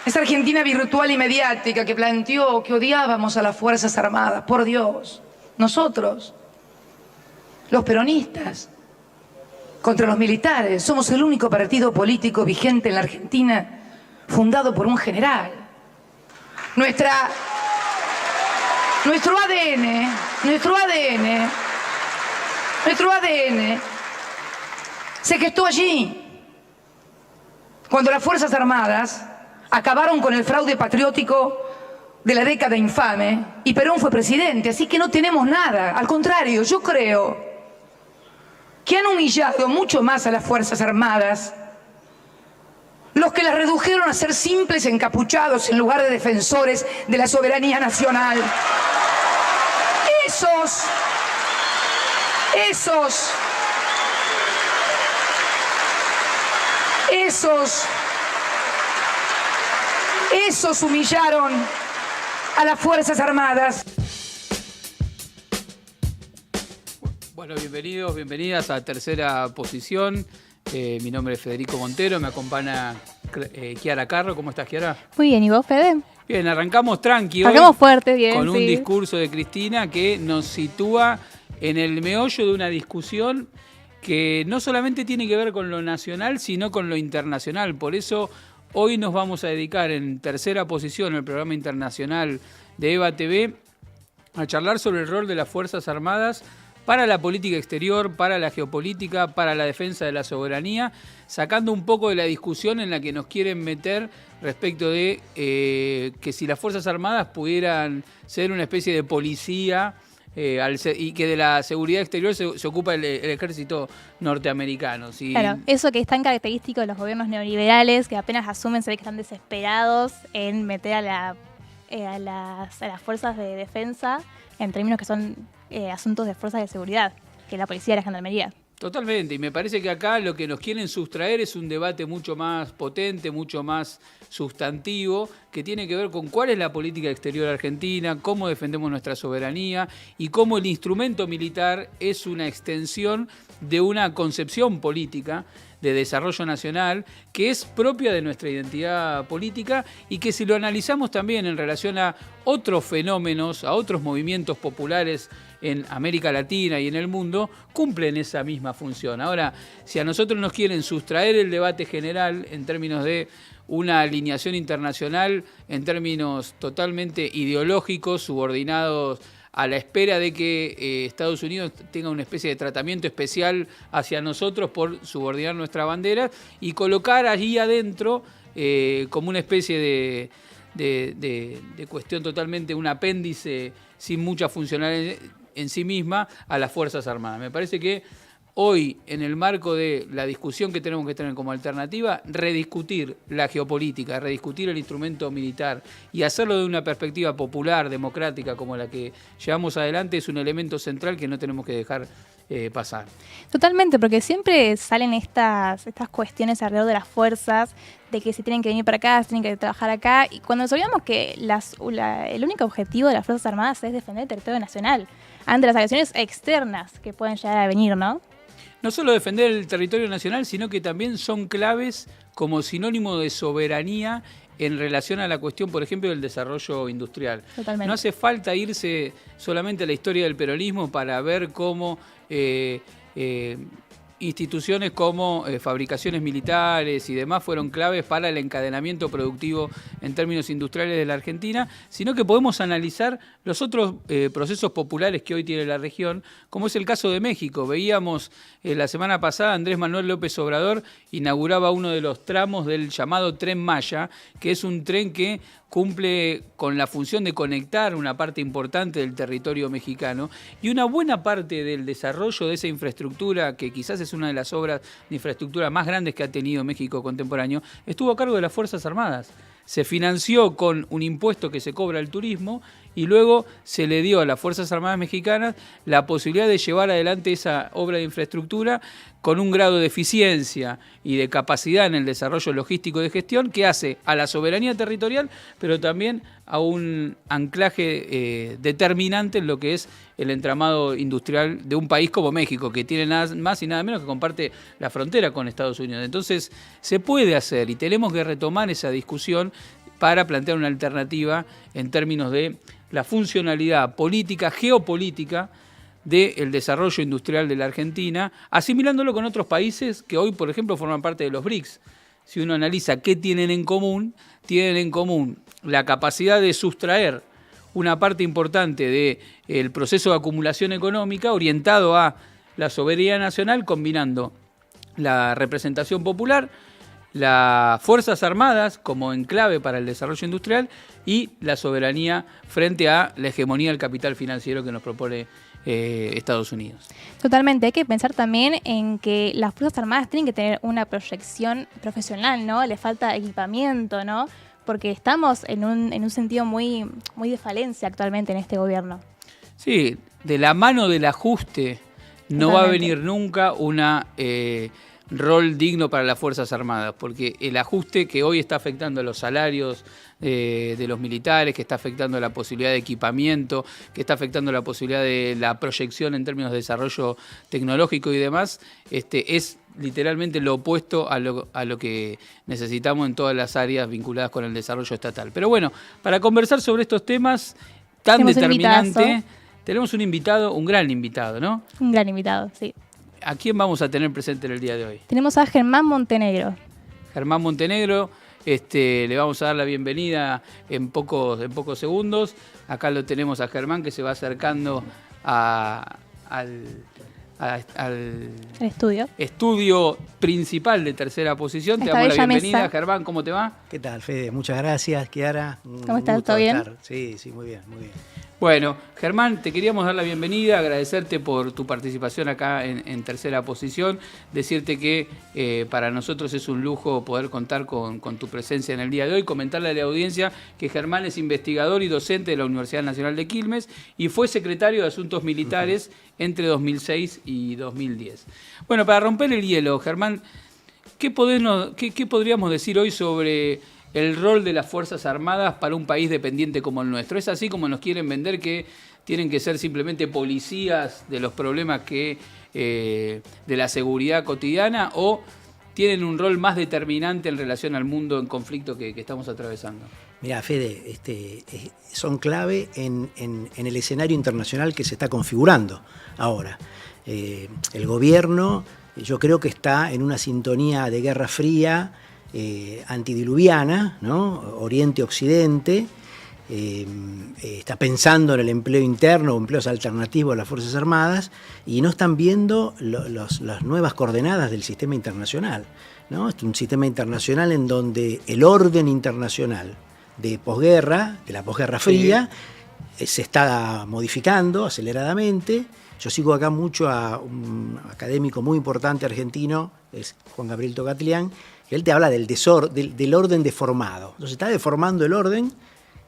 Esa Argentina virtual y mediática que planteó que odiábamos a las Fuerzas Armadas. Por Dios, nosotros, los peronistas, contra los militares, somos el único partido político vigente en la Argentina fundado por un general. Nuestro ADN se gestó allí, cuando las Fuerzas Armadas acabaron con el fraude patriótico de la década infame y Perón fue presidente, así que no tenemos nada. Al contrario, yo creo que han humillado mucho más a las Fuerzas Armadas los que las redujeron a ser simples encapuchados en lugar de defensores de la soberanía nacional. Esos humillaron a las Fuerzas Armadas. Bueno, bienvenidos, bienvenidas a Tercera Posición. Mi nombre es Federico Montero, me acompaña Kiara Carro. ¿Cómo estás, Kiara? Muy bien, ¿y vos, Fede? Bien, arrancamos tranqui hoy. Arrancamos fuerte, bien, con un sí. discurso de Cristina que nos sitúa en el meollo de una discusión que no solamente tiene que ver con lo nacional, sino con lo internacional. Por eso hoy nos vamos a dedicar en Tercera Posición, el programa internacional de EVA TV, a charlar sobre el rol de las Fuerzas Armadas para la política exterior, para la geopolítica, para la defensa de la soberanía, sacando un poco de la discusión en la que nos quieren meter respecto de que si las Fuerzas Armadas pudieran ser una especie de policía y que de la seguridad exterior se ocupa el ejército norteamericano. ¿Sí? Claro, eso que es tan característico de los gobiernos neoliberales, que apenas asumen, se ve que están desesperados en meter a las fuerzas de defensa en términos que son asuntos de fuerzas de seguridad, que es la policía y la gendarmería. Totalmente, y me parece que acá lo que nos quieren sustraer es un debate mucho más potente, mucho más sustantivo, que tiene que ver con cuál es la política exterior argentina, cómo defendemos nuestra soberanía y cómo el instrumento militar es una extensión de una concepción política de desarrollo nacional que es propia de nuestra identidad política y que si lo analizamos también en relación a otros fenómenos, a otros movimientos populares en América Latina y en el mundo, cumplen esa misma función. Ahora, si a nosotros nos quieren sustraer el debate general en términos de una alineación internacional, en términos totalmente ideológicos, subordinados a la espera de que Estados Unidos tenga una especie de tratamiento especial hacia nosotros por subordinar nuestra bandera y colocar allí adentro como una especie de cuestión totalmente, un apéndice sin mucha funcionalidad en sí misma a las Fuerzas Armadas. Me parece que hoy, en el marco de la discusión que tenemos que tener como alternativa, rediscutir la geopolítica, rediscutir el instrumento militar y hacerlo de una perspectiva popular, democrática, como la que llevamos adelante, es un elemento central que no tenemos que dejar pasar. Totalmente, porque siempre salen estas cuestiones alrededor de las fuerzas, de que si tienen que venir para acá, si tienen que trabajar acá, y cuando nos olvidamos que el único objetivo de las Fuerzas Armadas es defender el territorio nacional ante las agresiones externas que pueden llegar a venir, ¿no? No solo defender el territorio nacional, sino que también son claves como sinónimo de soberanía en relación a la cuestión, por ejemplo, del desarrollo industrial. Totalmente. No hace falta irse solamente a la historia del peronismo para ver cómo instituciones como fabricaciones militares y demás fueron claves para el encadenamiento productivo en términos industriales de la Argentina, sino que podemos analizar los otros procesos populares que hoy tiene la región, como es el caso de México. Veíamos la semana pasada Andrés Manuel López Obrador inauguraba uno de los tramos del llamado Tren Maya, que es un tren que cumple con la función de conectar una parte importante del territorio mexicano y una buena parte del desarrollo de esa infraestructura, que quizás es una de las obras de infraestructura más grandes que ha tenido México contemporáneo, estuvo a cargo de las Fuerzas Armadas. Se financió con un impuesto que se cobra al turismo y luego se le dio a las Fuerzas Armadas mexicanas la posibilidad de llevar adelante esa obra de infraestructura con un grado de eficiencia y de capacidad en el desarrollo logístico de gestión que hace a la soberanía territorial, pero también a un anclaje determinante en lo que es el entramado industrial de un país como México, que tiene nada más y nada menos que comparte la frontera con Estados Unidos. Entonces, se puede hacer y tenemos que retomar esa discusión para plantear una alternativa en términos de la funcionalidad política, geopolítica, del desarrollo industrial de la Argentina, asimilándolo con otros países que hoy, por ejemplo, forman parte de los BRICS. Si uno analiza qué tienen en común la capacidad de sustraer una parte importante del proceso de acumulación económica orientado a la soberanía nacional, combinando la representación popular, las Fuerzas Armadas como enclave para el desarrollo industrial y la soberanía frente a la hegemonía del capital financiero que nos propone Estados Unidos. Totalmente, hay que pensar también en que las Fuerzas Armadas tienen que tener una proyección profesional, ¿no? Le falta equipamiento, ¿no? Porque estamos en un sentido muy de falencia actualmente en este gobierno. Sí, de la mano del ajuste no va a venir nunca una rol digno para las Fuerzas Armadas, porque el ajuste que hoy está afectando a los salarios de los militares, que está afectando la posibilidad de equipamiento, que está afectando la posibilidad de la proyección en términos de desarrollo tecnológico y demás, es literalmente lo opuesto a lo que necesitamos en todas las áreas vinculadas con el desarrollo estatal. Pero bueno, para conversar sobre estos temas tan determinantes, tenemos un invitado, un gran invitado, ¿no? Un gran invitado, sí. ¿A quién vamos a tener presente en el día de hoy? Tenemos a Germán Montenegro. Germán Montenegro, le vamos a dar la bienvenida en pocos segundos. Acá lo tenemos a Germán, que se va acercando al estudio principal de Tercera Posición. Te damos la bienvenida, mesa. Germán, ¿cómo te va? ¿Qué tal, Fede? Muchas gracias, Kiara. ¿Cómo estás? ¿Todo bien? Sí, muy bien, muy bien. Bueno, Germán, te queríamos dar la bienvenida, agradecerte por tu participación acá en Tercera Posición, decirte que para nosotros es un lujo poder contar con tu presencia en el día de hoy, comentarle a la audiencia que Germán es investigador y docente de la Universidad Nacional de Quilmes y fue secretario de Asuntos Militares entre 2006 y 2010. Bueno, para romper el hielo, Germán, ¿qué podríamos decir hoy sobre el rol de las Fuerzas Armadas para un país dependiente como el nuestro? ¿Es así como nos quieren vender, que tienen que ser simplemente policías de los problemas de la seguridad cotidiana, o tienen un rol más determinante en relación al mundo en conflicto que estamos atravesando? Mirá, Fede, son clave en el escenario internacional que se está configurando ahora. El gobierno, yo creo que está en una sintonía de Guerra Fría, antidiluviana, ¿no? Oriente-Occidente, está pensando en el empleo interno o empleos alternativos a las Fuerzas Armadas, y no están viendo las nuevas coordenadas del sistema internacional, ¿no? Es un sistema internacional en donde el orden internacional de posguerra, de la posguerra fría, se está modificando aceleradamente. Yo sigo acá mucho a un académico muy importante argentino, es Juan Gabriel Tocatlián, que él te habla del orden deformado. Entonces está deformando el orden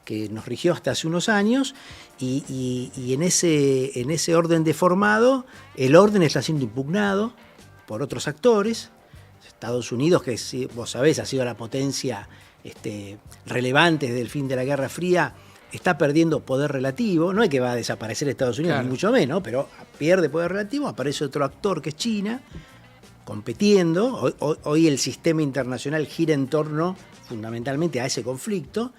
que nos rigió hasta hace unos años, y en ese orden deformado, el orden está siendo impugnado por otros actores. Estados Unidos, que vos sabés ha sido la potencia relevante desde el fin de la Guerra Fría, está perdiendo poder relativo. No es que va a desaparecer Estados Unidos, claro, ni mucho menos, pero pierde poder relativo. Aparece otro actor que es China, compitiendo. Hoy el sistema internacional gira en torno fundamentalmente a ese conflicto,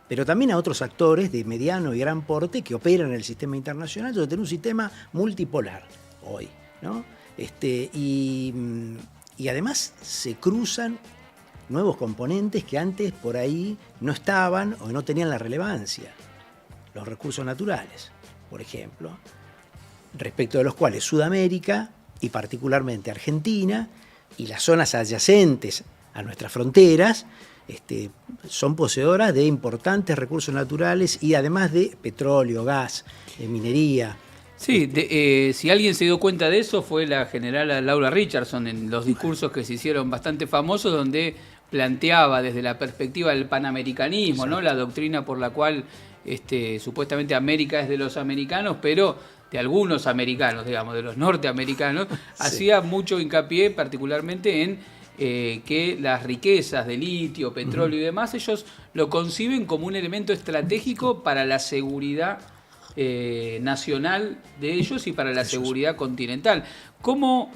pero también a otros actores de mediano y gran porte que operan en el sistema internacional. Entonces tenemos un sistema multipolar hoy, ¿no? Y además se cruzan nuevos componentes que antes por ahí no estaban o no tenían la relevancia. Los recursos naturales, por ejemplo, respecto de los cuales Sudamérica, y particularmente Argentina, y las zonas adyacentes a nuestras fronteras, son poseedoras de importantes recursos naturales y además de petróleo, gas, minería. Sí, si alguien se dio cuenta de eso fue la generala Laura Richardson en los discursos que se hicieron bastante famosos, donde planteaba desde la perspectiva del panamericanismo, ¿no? La doctrina por la cual supuestamente América es de los americanos, pero de algunos americanos, digamos, de los norteamericanos, hacía mucho hincapié particularmente en que las riquezas de litio, petróleo y demás, ellos lo conciben como un elemento estratégico para la seguridad nacional de ellos y para la seguridad continental. ¿Cómo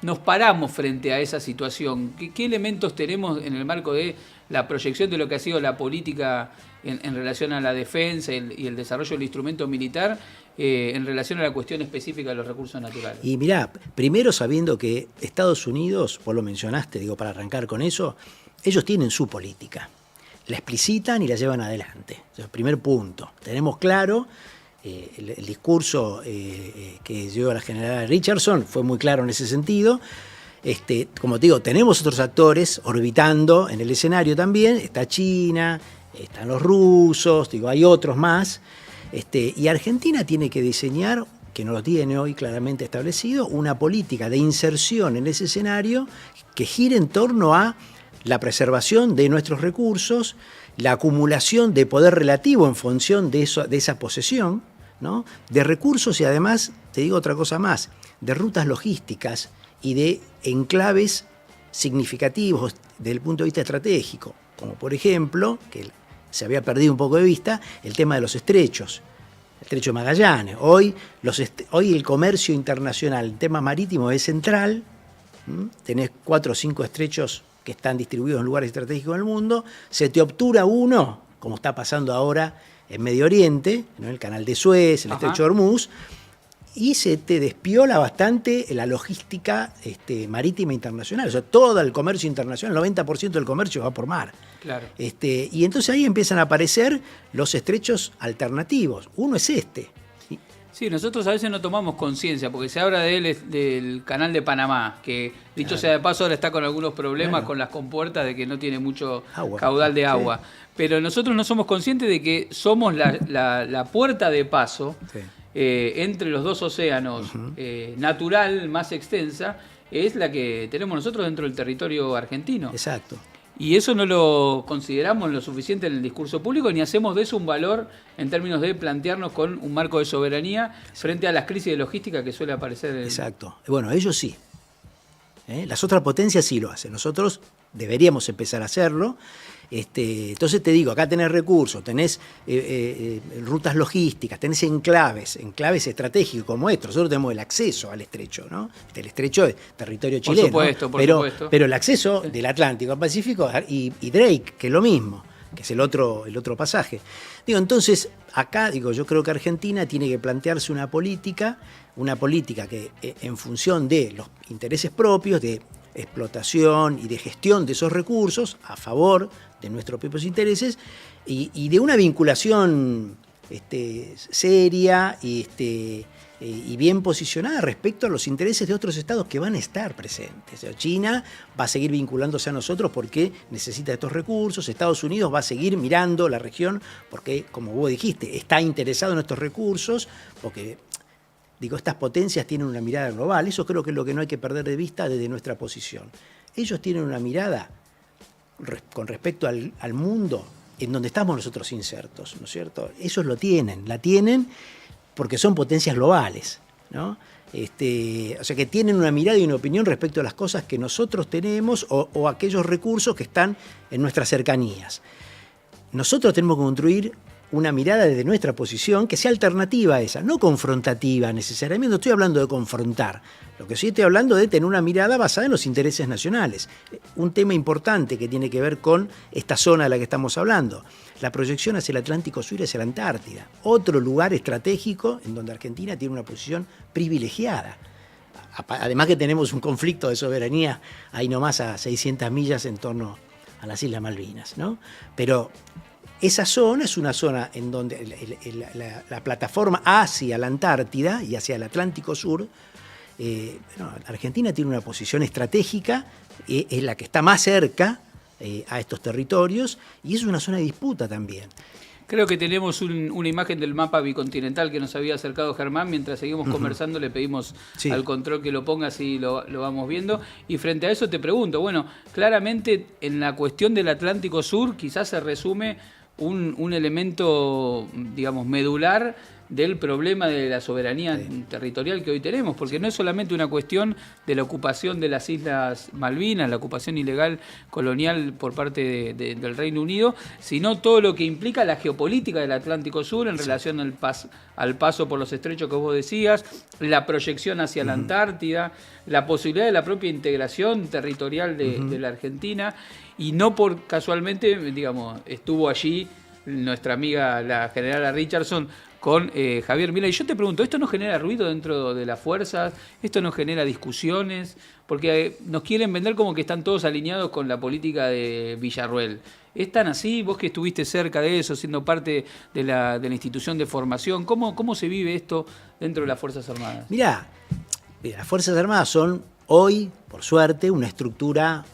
nos paramos frente a esa situación? ¿Qué elementos tenemos en el marco de la proyección de lo que ha sido la política en relación a la defensa y el desarrollo del instrumento militar en relación a la cuestión específica de los recursos naturales? Y mirá, primero sabiendo que Estados Unidos, vos lo mencionaste, digo, para arrancar con eso, ellos tienen su política. La explicitan y la llevan adelante. Ese es el primer punto. Tenemos claro, el discurso que dio la general Richardson fue muy claro en ese sentido. Como te digo, tenemos otros actores orbitando en el escenario también. Está China, están los rusos, digo, hay otros más. Y Argentina tiene que diseñar, que no lo tiene hoy claramente establecido, una política de inserción en ese escenario que gire en torno a la preservación de nuestros recursos, la acumulación de poder relativo en función de esa posesión, ¿no? De recursos y además, te digo otra cosa más, de rutas logísticas y de enclaves significativos desde el punto de vista estratégico, como por ejemplo, que se había perdido un poco de vista, el tema de los estrechos, el estrecho de Magallanes. Hoy el comercio internacional, el tema marítimo es central, tenés 4 o 5 estrechos que están distribuidos en lugares estratégicos del mundo, se te obtura uno, como está pasando ahora en Medio Oriente, ¿no? El canal de Suez, el estrecho de Hormuz, y se te despiola bastante la logística marítima internacional. O sea, todo el comercio internacional, el 90% del comercio va por mar. Claro. Y entonces ahí empiezan a aparecer los estrechos alternativos. Uno es este. Sí, nosotros a veces no tomamos conciencia, porque se habla de él, del canal de Panamá, que dicho sea de paso ahora está con algunos problemas con las compuertas de que no tiene mucho caudal de agua. Sí. Pero nosotros no somos conscientes de que somos la puerta de paso entre los dos océanos natural más extensa, es la que tenemos nosotros dentro del territorio argentino. Exacto. Y eso no lo consideramos lo suficiente en el discurso público, ni hacemos de eso un valor en términos de plantearnos con un marco de soberanía frente a las crisis de logística que suele aparecer. Exacto. Bueno, ellos sí. Las otras potencias sí lo hacen. Nosotros deberíamos empezar a hacerlo. Entonces te digo, acá tenés recursos, tenés rutas logísticas, tenés enclaves estratégicos como estos. Nosotros tenemos el acceso al estrecho, ¿no? El estrecho es territorio chileno. Por supuesto. Pero el acceso del Atlántico al Pacífico y Drake, que es lo mismo, que es el otro pasaje. Digo, entonces, acá, yo creo que Argentina tiene que plantearse una política que en función de los intereses propios, de explotación y de gestión de esos recursos a favor de nuestros propios intereses y de una vinculación seria y bien posicionada respecto a los intereses de otros estados que van a estar presentes. O sea, China va a seguir vinculándose a nosotros porque necesita estos recursos, Estados Unidos va a seguir mirando la región porque, como vos dijiste, está interesado en estos recursos porque... Digo, estas potencias tienen una mirada global. Eso creo que es lo que no hay que perder de vista desde nuestra posición. Ellos tienen una mirada con respecto al mundo en donde estamos nosotros insertos, ¿no es cierto? Ellos la tienen porque son potencias globales, ¿no? O sea, que tienen una mirada y una opinión respecto a las cosas que nosotros tenemos o aquellos recursos que están en nuestras cercanías. Nosotros tenemos que construir una mirada desde nuestra posición que sea alternativa a esa, no confrontativa necesariamente. No estoy hablando de confrontar, lo que sí estoy hablando de tener una mirada basada en los intereses nacionales. Un tema importante que tiene que ver con esta zona de la que estamos hablando, la proyección hacia el Atlántico Sur y hacia la Antártida, otro lugar estratégico en donde Argentina tiene una posición privilegiada. Además que tenemos un conflicto de soberanía ahí nomás a 600 millas en torno a las Islas Malvinas, ¿no? Pero esa zona es una zona en donde la plataforma hacia la Antártida y hacia el Atlántico Sur, Argentina tiene una posición estratégica, es la que está más cerca a estos territorios y es una zona de disputa también. Creo que tenemos una imagen del mapa bicontinental que nos había acercado Germán. Mientras seguimos conversando le pedimos al control que lo ponga, así lo vamos viendo. Y frente a eso te pregunto, bueno, claramente en la cuestión del Atlántico Sur quizás se resume un elemento, digamos, medular del problema de la soberanía territorial que hoy tenemos, porque no es solamente una cuestión de la ocupación de las Islas Malvinas, la ocupación ilegal colonial por parte del Reino Unido, sino todo lo que implica la geopolítica del Atlántico Sur en relación al paso por los estrechos que vos decías, la proyección hacia la Antártida, la posibilidad de la propia integración territorial de la Argentina, y no por casualmente, digamos, estuvo allí nuestra amiga la generala Richardson con Javier Milei. Y yo te pregunto, ¿esto no genera ruido dentro de las fuerzas? ¿Esto no genera discusiones? Porque nos quieren vender como que están todos alineados con la política de Villarruel. ¿Es tan así? Vos que estuviste cerca de eso, siendo parte de la institución de formación, ¿cómo se vive esto dentro de las Fuerzas Armadas? Mirá, las Fuerzas Armadas son hoy, por suerte, una estructura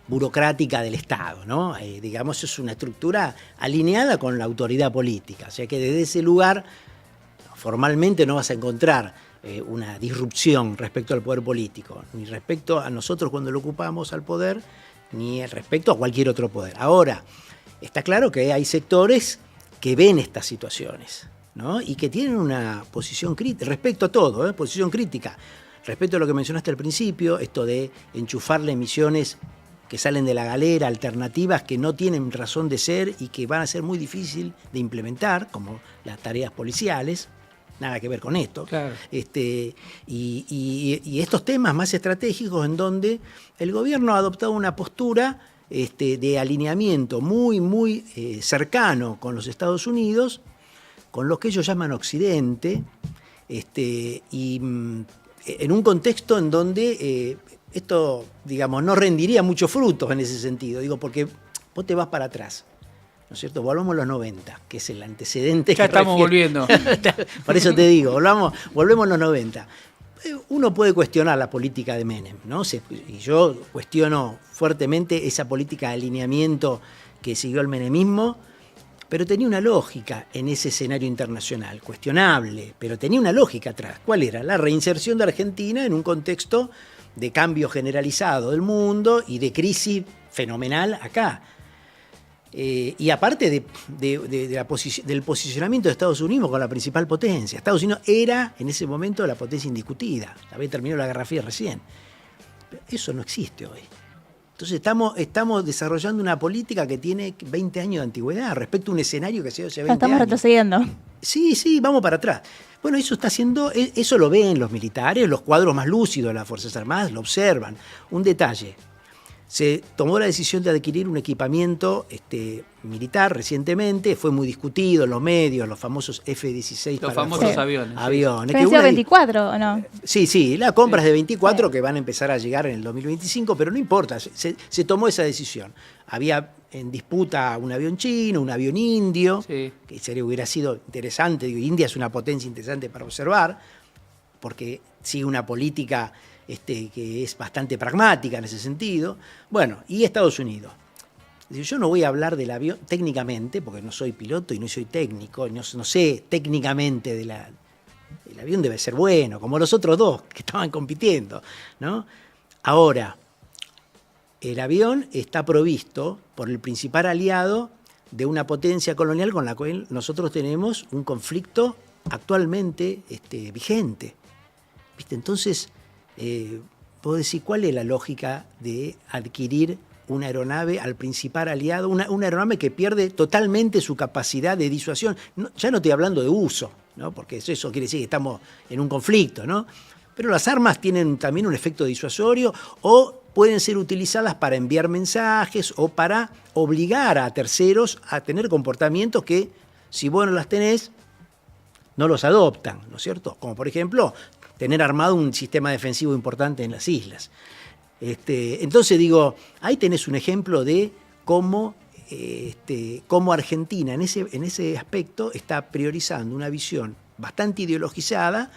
burocrática del Estado, ¿no? Digamos, es una estructura alineada con la autoridad política, o sea que desde ese lugar formalmente no vas a encontrar una disrupción respecto al poder político, ni respecto a nosotros cuando lo ocupamos al poder, ni respecto a cualquier otro poder. Ahora, está claro que hay sectores que ven estas situaciones, ¿no? Y que tienen una posición crítica, respecto a todo, posición crítica, respecto a lo que mencionaste al principio, esto de enchufarle misiones que salen de la galera, alternativas que no tienen razón de ser y que van a ser muy difícil de implementar, como las tareas policiales, nada que ver con esto. Claro. Y estos temas más estratégicos en donde el gobierno ha adoptado una postura de alineamiento muy cercano con los Estados Unidos, con lo que ellos llaman Occidente, y en un contexto en donde esto, digamos, no rendiría muchos frutos en ese sentido, digo, porque vos te vas para atrás, ¿no es cierto? Volvamos a los 90, que es el antecedente. Ya estamos volviendo. Por eso te digo, volvemos a los 90. Uno puede cuestionar la política de Menem, ¿no? Y yo cuestiono fuertemente esa política de alineamiento que siguió el menemismo, pero tenía una lógica en ese escenario internacional, cuestionable, pero tenía una lógica atrás. ¿Cuál era? La reinserción de Argentina en un contexto de cambio generalizado del mundo y de crisis fenomenal acá. Y aparte del posicionamiento de Estados Unidos con la principal potencia. Estados Unidos era en ese momento la potencia indiscutida. Había terminado la Guerra Fría recién. Pero eso no existe hoy. Entonces estamos desarrollando una política que tiene 20 años de antigüedad respecto a un escenario que se dio hace 20 años. Estamos retrocediendo. Sí, vamos para atrás. Bueno, eso lo ven los militares, los cuadros más lúcidos de las Fuerzas Armadas lo observan. Un detalle, se tomó la decisión de adquirir un equipamiento militar recientemente, fue muy discutido en los medios, los famosos F-16. Los famosos aviones. ¿Venció 24 o no? Sí, la compra es de 24 que van a empezar a llegar en el 2025, pero no importa, se tomó esa decisión. Había en disputa un avión chino, un avión indio, que hubiera sido interesante. Digo, India es una potencia interesante para observar, porque sigue una política que es bastante pragmática en ese sentido. Bueno, y Estados Unidos. Yo no voy a hablar del avión técnicamente, porque no soy piloto y no soy técnico, no sé técnicamente el avión debe ser bueno, como los otros dos que estaban compitiendo, ¿no? Ahora, el avión está provisto por el principal aliado de una potencia colonial con la cual nosotros tenemos un conflicto actualmente vigente. ¿Viste? Entonces, puedo decir, ¿cuál es la lógica de adquirir una aeronave al principal aliado? Una aeronave que pierde totalmente su capacidad de disuasión. Ya no estoy hablando de uso, ¿no? Porque eso quiere decir que estamos en un conflicto, ¿no? Pero las armas tienen también un efecto disuasorio o pueden ser utilizadas para enviar mensajes o para obligar a terceros a tener comportamientos que, si vos no las tenés, no los adoptan, ¿no es cierto? Como por ejemplo, tener armado un sistema defensivo importante en las islas. Entonces digo, ahí tenés un ejemplo de cómo Argentina en ese aspecto está priorizando una visión bastante ideologizada,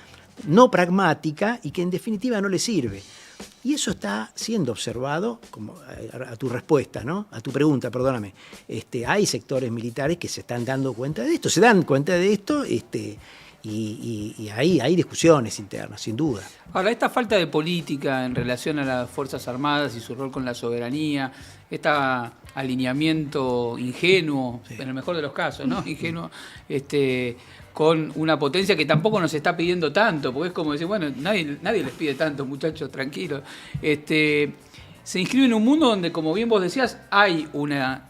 no pragmática y que en definitiva no le sirve. Y eso está siendo observado, como a tu respuesta, ¿no? A tu pregunta, perdóname. Hay sectores militares que se están dando cuenta de esto, se dan cuenta de esto, y ahí hay discusiones internas, sin duda. Ahora, esta falta de política en relación a las Fuerzas Armadas y su rol con la soberanía, este alineamiento ingenuo, en el mejor de los casos, ¿no? Ingenuo, con una potencia que tampoco nos está pidiendo tanto, porque es como decir, bueno, nadie les pide tanto, muchachos, tranquilos. Se inscribe en un mundo donde, como bien vos decías, hay una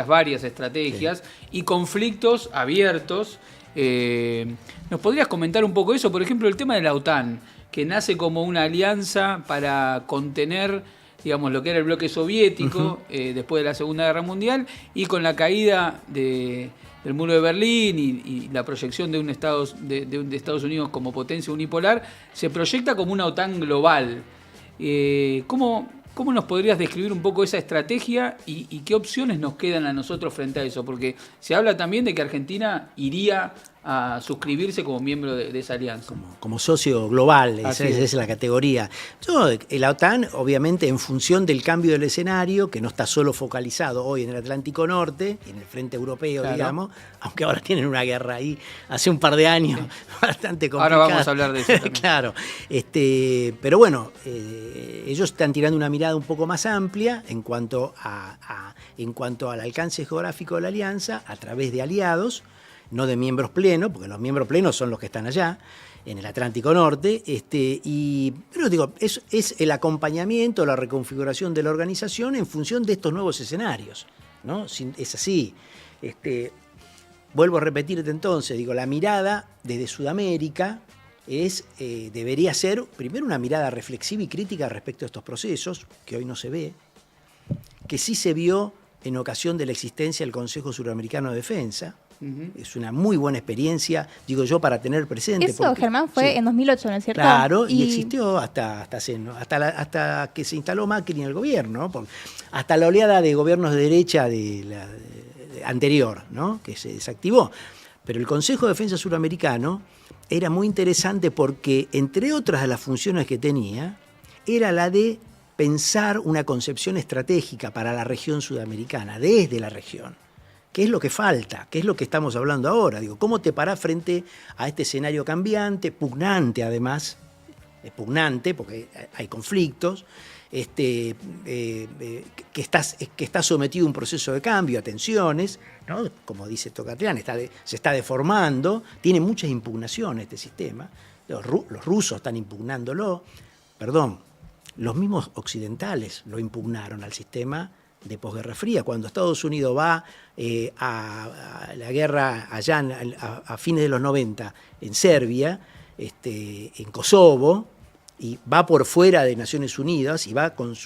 varias estrategias y conflictos abiertos. ¿Nos podrías comentar un poco eso? Por ejemplo, el tema de la OTAN, que nace como una alianza para contener, digamos, lo que era el bloque soviético después de la Segunda Guerra Mundial, y con la caída del muro de Berlín y la proyección de de Estados Unidos como potencia unipolar, se proyecta como una OTAN global. ¿Cómo nos podrías describir un poco esa estrategia y qué opciones nos quedan a nosotros frente a eso? Porque se habla también de que Argentina iría a suscribirse como miembro de esa alianza. Como socio global, esa es la categoría. La OTAN, obviamente, en función del cambio del escenario, que no está solo focalizado hoy en el Atlántico Norte, en el frente europeo, claro, digamos, aunque ahora tienen una guerra ahí, hace un par de años, bastante complicada. Ahora vamos a hablar de eso también. Claro, pero bueno, ellos están tirando una mirada un poco más amplia en cuanto al alcance geográfico de la alianza, a través de aliados, no de miembros plenos, porque los miembros plenos son los que están allá, en el Atlántico Norte, pero digo, es el acompañamiento, la reconfiguración de la organización en función de estos nuevos escenarios, ¿no? Es así. Vuelvo a repetirte entonces, digo, la mirada desde Sudamérica debería ser, primero, una mirada reflexiva y crítica respecto a estos procesos, que hoy no se ve, que sí se vio en ocasión de la existencia del Consejo Suramericano de Defensa. Es una muy buena experiencia, digo yo, para tener presente. Eso, porque, Germán, fue en 2008, ¿no es cierto? Claro, y existió hasta que se instaló Macri en el gobierno, hasta la oleada de gobiernos de derecha anterior, ¿no? Que se desactivó. Pero el Consejo de Defensa Suramericano era muy interesante porque, entre otras de las funciones que tenía, era la de pensar una concepción estratégica para la región sudamericana, desde la región. ¿Qué es lo que falta? ¿Qué es lo que estamos hablando ahora? Digo, ¿cómo te parás frente a este escenario cambiante, pugnante además? Es pugnante porque hay conflictos, que está sometido a un proceso de cambio, a tensiones, ¿no? Como dice Tocatrián, se está deformando, tiene muchas impugnaciones este sistema. Los rusos están impugnándolo, los mismos occidentales lo impugnaron al sistema de posguerra fría. Cuando Estados Unidos va a la guerra allá a fines de los 90 en Serbia, en Kosovo, y va por fuera de Naciones Unidas y va con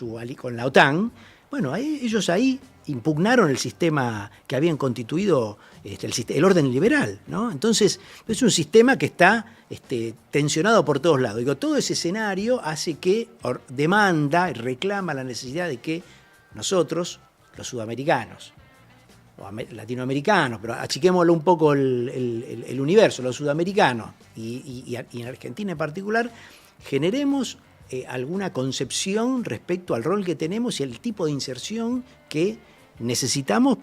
la OTAN, bueno, ellos ahí impugnaron el sistema que habían constituido, el orden liberal, ¿no? Entonces, es un sistema que está tensionado por todos lados. Digo, todo ese escenario hace que demanda y reclama la necesidad de que nosotros, los sudamericanos, o latinoamericanos, pero achiquémoslo un poco el universo, los sudamericanos, y en Argentina en particular, generemos alguna concepción respecto al rol que tenemos y el tipo de inserción que necesitamos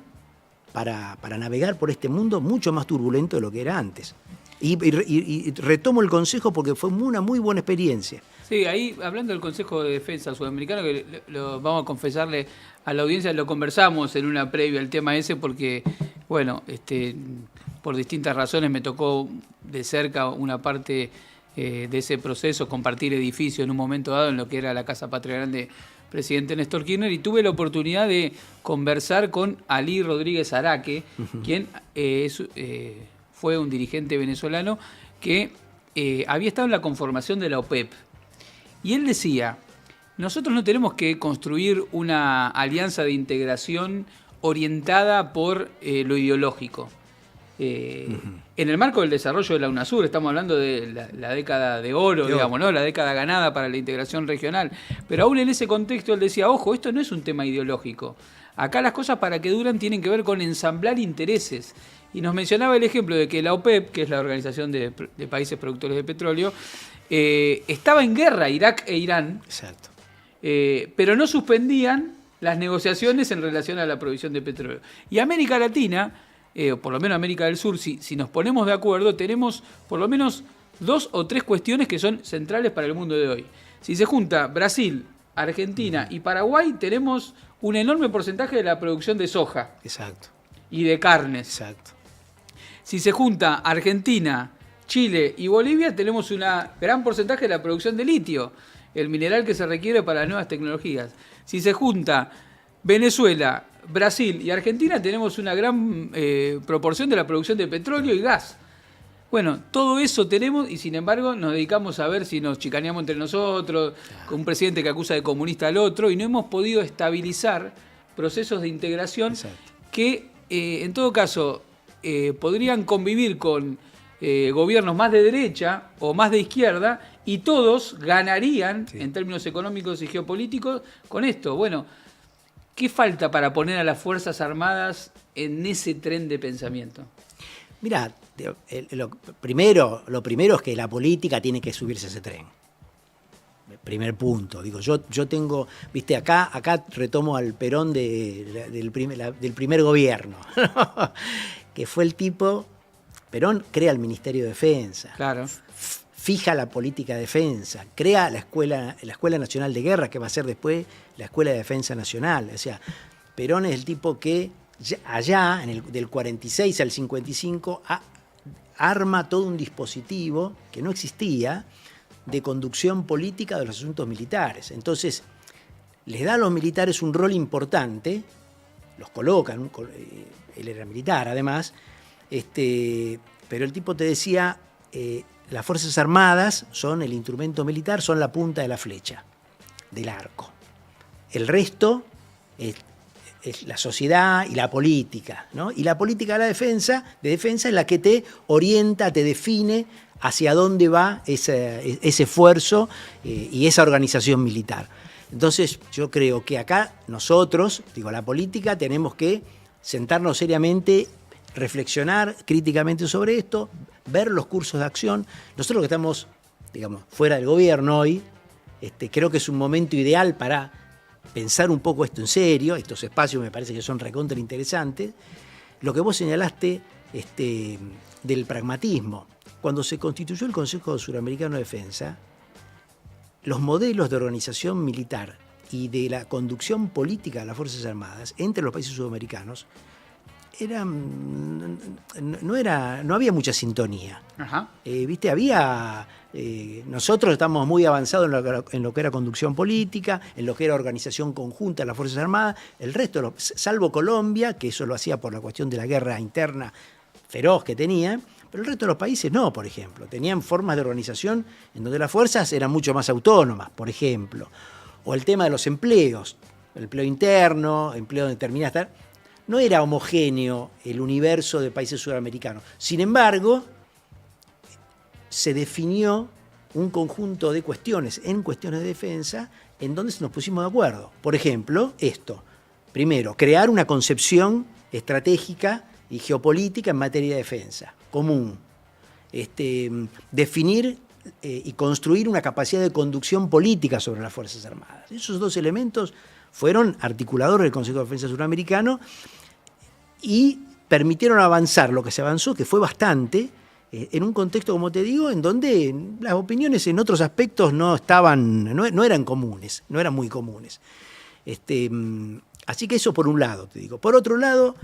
para navegar por este mundo mucho más turbulento de lo que era antes. Y retomo el consejo porque fue una muy buena experiencia. Sí, ahí hablando del Consejo de Defensa Sudamericano, que lo vamos a confesarle a la audiencia, lo conversamos en una previa al tema ese porque, bueno, por distintas razones me tocó de cerca una parte de ese proceso, compartir edificio en un momento dado en lo que era la Casa Patria Grande, presidente Néstor Kirchner, y tuve la oportunidad de conversar con Alí Rodríguez Araque, quien fue un dirigente venezolano que había estado en la conformación de la OPEP. Y él decía, nosotros no tenemos que construir una alianza de integración orientada por lo ideológico. En el marco del desarrollo de la UNASUR, estamos hablando de la década de oro, digamos, ¿no? La década ganada para la integración regional. Pero aún en ese contexto él decía, ojo, esto no es un tema ideológico. Acá las cosas para que duran tienen que ver con ensamblar intereses. Y nos mencionaba el ejemplo de que la OPEP, que es la Organización de Países Productores de Petróleo, estaba en guerra Irak e Irán. Exacto. Pero no suspendían las negociaciones en relación a la provisión de petróleo. Y América Latina por lo menos América del Sur, si nos ponemos de acuerdo, tenemos por lo menos 2 o 3 cuestiones que son centrales para el mundo de hoy. Si se junta Brasil, Argentina y Paraguay, tenemos un enorme porcentaje de la producción de soja. Exacto. Y de carnes. Exacto. Si se junta Argentina, Chile y Bolivia, tenemos un gran porcentaje de la producción de litio, el mineral que se requiere para las nuevas tecnologías. Si se junta Venezuela, Brasil y Argentina, tenemos una gran proporción de la producción de petróleo y gas. Bueno, todo eso tenemos y sin embargo nos dedicamos a ver si nos chicaneamos entre nosotros, con un presidente que acusa de comunista al otro, y no hemos podido estabilizar procesos de integración. Exacto. Que en todo caso podrían convivir con gobiernos más de derecha o más de izquierda y todos ganarían en términos económicos y geopolíticos con esto. Bueno, ¿qué falta para poner a las Fuerzas Armadas en ese tren de pensamiento? Mirá, lo primero es que la política tiene que subirse a ese tren. Primer punto. Digo, yo tengo, viste, acá retomo al Perón del primer gobierno, que fue el tipo. Perón crea el Ministerio de Defensa. Claro. Fija la política de defensa, crea la Escuela Nacional de Guerra, que va a ser después la Escuela de Defensa Nacional. O sea, Perón es el tipo que allá, del 46 al 55, arma todo un dispositivo que no existía de conducción política de los asuntos militares. Entonces, les da a los militares un rol importante, los colocan, él era militar además, pero el tipo te decía, las Fuerzas Armadas son el instrumento militar, son la punta de la flecha, del arco. El resto es la sociedad y la política, ¿no? Y la política de defensa es la que te orienta, te define hacia dónde va ese esfuerzo y esa organización militar. Entonces yo creo que acá nosotros, la política, tenemos que sentarnos seriamente, reflexionar críticamente sobre esto, ver los cursos de acción. Nosotros que estamos, fuera del gobierno hoy, creo que es un momento ideal para pensar un poco esto en serio. Estos espacios me parece que son recontra interesantes. Lo que vos señalaste del pragmatismo. Cuando se constituyó el Consejo Suramericano de Defensa, los modelos de organización militar y de la conducción política de las Fuerzas Armadas entre los países sudamericanos no había mucha sintonía. Ajá. Nosotros estamos muy avanzados en lo que era conducción política, en lo que era organización conjunta de las Fuerzas Armadas. El resto, salvo Colombia, que eso lo hacía por la cuestión de la guerra interna feroz que tenía, pero el resto de los países no, por ejemplo. Tenían formas de organización en donde las fuerzas eran mucho más autónomas, por ejemplo. O el tema de los empleos, el empleo interno, empleo determinado. No era homogéneo el universo de países sudamericanos. Sin embargo, se definió un conjunto de cuestiones en cuestiones de defensa en donde nos pusimos de acuerdo. Por ejemplo, esto. Primero, crear una concepción estratégica y geopolítica en materia de defensa común. Definir y construir una capacidad de conducción política sobre las Fuerzas Armadas. Esos 2 elementos fueron articuladores del Consejo de Defensa Suramericano y permitieron avanzar lo que se avanzó, que fue bastante, en un contexto, como te digo, en donde las opiniones en otros aspectos no eran comunes, no eran muy comunes. Así que eso por un lado, te digo. Por otro lado,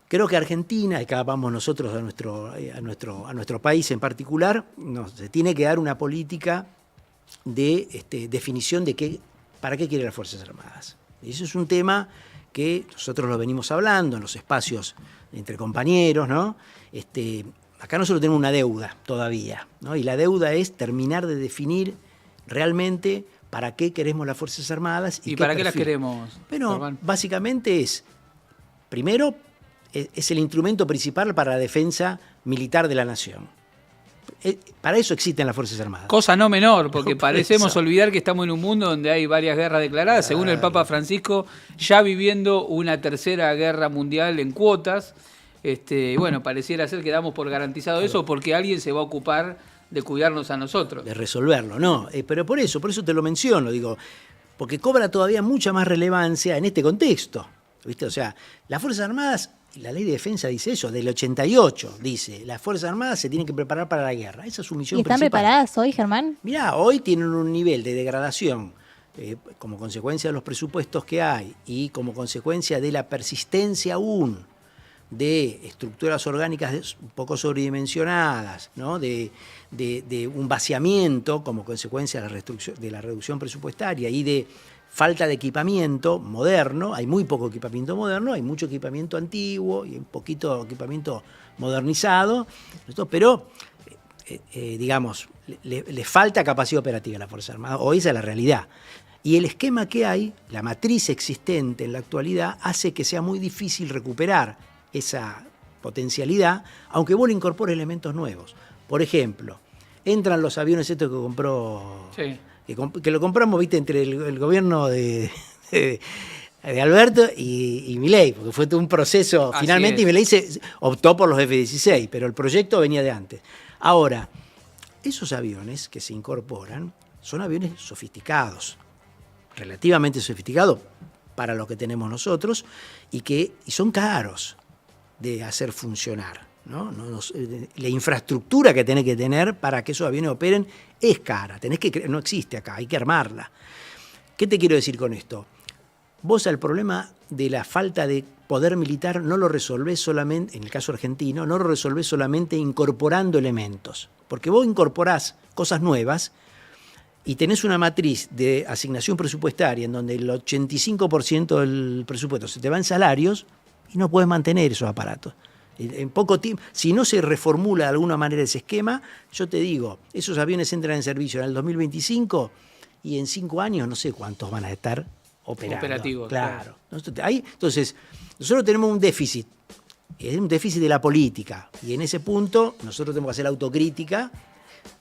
creo que Argentina, y acá vamos nosotros a nuestro país en particular, se tiene que dar una política de definición de para qué quieren las Fuerzas Armadas. Y eso es un tema que nosotros lo venimos hablando en los espacios entre compañeros, ¿no? Acá nosotros tenemos una deuda todavía, ¿no? Y la deuda es terminar de definir realmente para qué queremos las Fuerzas Armadas. ¿Y para qué las queremos? Bueno, básicamente primero, es el instrumento principal para la defensa militar de la nación. Para eso existen las Fuerzas Armadas. Cosa no menor, porque parecemos olvidar que estamos en un mundo donde hay varias guerras declaradas, según el Papa Francisco, ya viviendo una tercera guerra mundial en cuotas. Bueno, pareciera ser que damos por garantizado eso porque alguien se va a ocupar de cuidarnos a nosotros. De resolverlo, ¿no? Pero por eso te lo menciono, porque cobra todavía mucha más relevancia en este contexto, ¿viste? O sea, las Fuerzas Armadas la ley de defensa dice eso, del 88 dice, las Fuerzas Armadas se tienen que preparar para la guerra. Esa es su misión ¿Y están principal. preparadas hoy, Germán? Mirá, hoy tienen un nivel de degradación como consecuencia de los presupuestos que hay y como consecuencia de la persistencia aún de estructuras orgánicas un poco sobredimensionadas, ¿no? de un vaciamiento como consecuencia de la reducción presupuestaria y de falta de equipamiento moderno. Hay muy poco equipamiento moderno, hay mucho equipamiento antiguo y un poquito equipamiento modernizado, pero digamos, le falta capacidad operativa a la Fuerza Armada. Hoy esa es la realidad. Y el esquema que hay, la matriz existente en la actualidad, hace que sea muy difícil recuperar esa potencialidad, aunque vos le incorpores elementos nuevos. Por ejemplo, entran los aviones estos que compró, Sí. que lo compramos, viste, entre el gobierno de Alberto y Milei, porque fue todo un proceso. Así Finalmente es. Milei optó por los F-16, pero el proyecto venía de antes. Ahora, esos aviones que se incorporan son aviones sofisticados, relativamente sofisticados para lo que tenemos nosotros, y son caros de hacer funcionar, ¿no? La infraestructura que tenés que tener para que esos aviones operen es cara, no existe acá, hay que armarla. ¿Qué te quiero decir con esto? Vos el problema de la falta de poder militar no lo resolvés solamente, en el caso argentino, no lo resolvés solamente incorporando elementos, porque vos incorporás cosas nuevas y tenés una matriz de asignación presupuestaria en donde el 85% del presupuesto se te va en salarios y no puedes mantener esos aparatos. En poco tiempo, si no se reformula de alguna manera ese esquema, yo te digo, esos aviones entran en servicio en el 2025 y en 5 años no sé cuántos van a estar operando. Operativos. Claro. Entonces, nosotros tenemos un déficit, es un déficit de la política, y en ese punto nosotros tenemos que hacer autocrítica.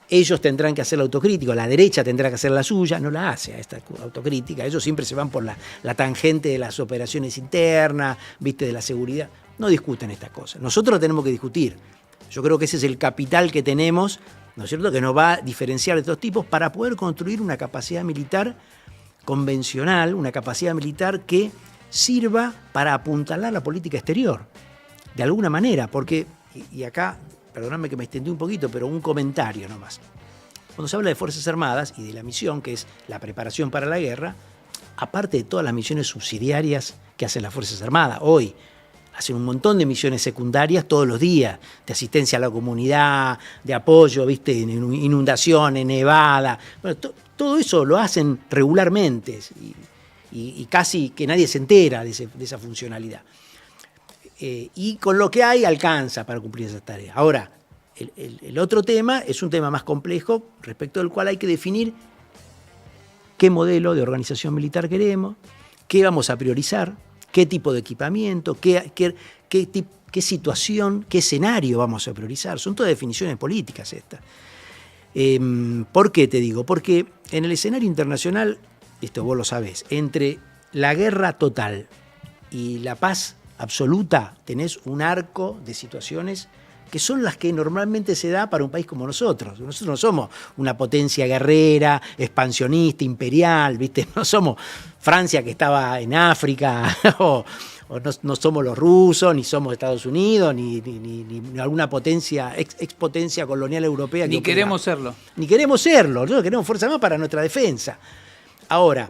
Ellos tendrán que hacer la autocrítica, la derecha tendrá que hacer la suya, no la hace a esta autocrítica. Ellos siempre se van por la tangente de las operaciones internas, viste, de la seguridad. No discuten estas cosas. Nosotros tenemos que discutir. Yo creo que ese es el capital que tenemos, ¿no es cierto?, que nos va a diferenciar de estos tipos para poder construir una capacidad militar convencional, una capacidad militar que sirva para apuntalar la política exterior, de alguna manera, porque, y acá, perdóname que me extendí un poquito, pero un comentario nomás. Cuando se habla de Fuerzas Armadas y de la misión, que es la preparación para la guerra, aparte de todas las misiones subsidiarias que hacen las Fuerzas Armadas, hoy hacen un montón de misiones secundarias todos los días, de asistencia a la comunidad, de apoyo, viste, en inundaciones, nevada. Bueno, todo eso lo hacen regularmente y casi que nadie se entera de esa funcionalidad. Y con lo que hay alcanza para cumplir esas tareas. Ahora, el otro tema es un tema más complejo, respecto del cual hay que definir qué modelo de organización militar queremos, qué vamos a priorizar, qué tipo de equipamiento, qué situación, qué escenario vamos a priorizar. Son todas definiciones políticas estas. ¿Por qué te digo? Porque en el escenario internacional, esto vos lo sabés, entre la guerra total y la paz absoluta tenés un arco de situaciones que son las que normalmente se da para un país como nosotros. Nosotros no somos una potencia guerrera, expansionista, imperial, ¿viste? No somos Francia que estaba en África, o no somos los rusos, ni somos Estados Unidos, ni alguna potencia, expotencia colonial europea. Ni queremos serlo. Ni queremos serlo, nosotros queremos Fuerza Armada para nuestra defensa. Ahora,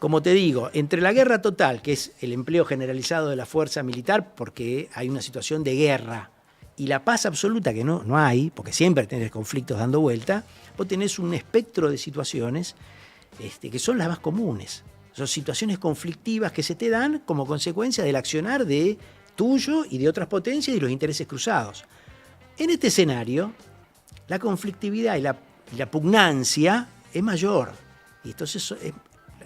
como te digo, entre la guerra total, que es el empleo generalizado de la fuerza militar, porque hay una situación de guerra, y la paz absoluta, que no hay, porque siempre tenés conflictos dando vuelta, vos tenés un espectro de situaciones que son las más comunes. Son situaciones conflictivas que se te dan como consecuencia del accionar de tuyo y de otras potencias y los intereses cruzados. En este escenario, la conflictividad y la pugnancia es mayor. Y entonces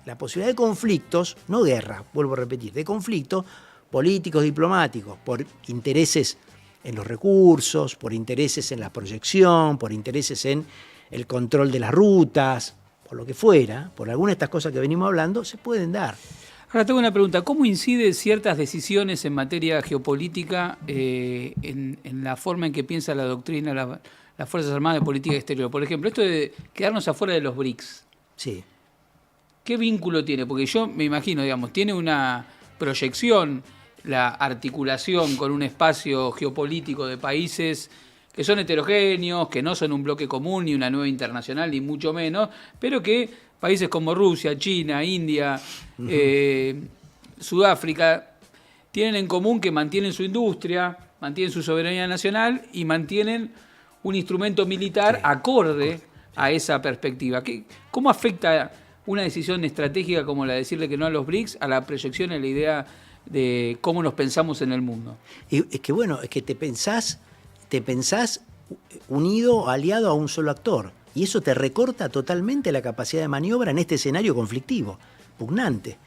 la posibilidad de conflictos, no guerra, vuelvo a repetir, de conflictos políticos, diplomáticos, por intereses en los recursos, por intereses en la proyección, por intereses en el control de las rutas, por lo que fuera, por alguna de estas cosas que venimos hablando, se pueden dar. Ahora tengo una pregunta, ¿cómo inciden ciertas decisiones en materia geopolítica en la forma en que piensa la doctrina las Fuerzas Armadas de política exterior? Por ejemplo, esto de quedarnos afuera de los BRICS. Sí. ¿Qué vínculo tiene? Porque yo me imagino, digamos, tiene una proyección la articulación con un espacio geopolítico de países que son heterogéneos, que no son un bloque común, ni una nueva internacional, ni mucho menos, pero que países como Rusia, China, India, Sudáfrica, tienen en común que mantienen su industria, mantienen su soberanía nacional y mantienen un instrumento militar acorde a esa perspectiva. ¿Cómo afecta una decisión estratégica como la de decirle que no a los BRICS a la proyección y la idea de cómo nos pensamos en el mundo? Es que te pensás unido, aliado a un solo actor. Y eso te recorta totalmente la capacidad de maniobra en este escenario conflictivo, pugnante.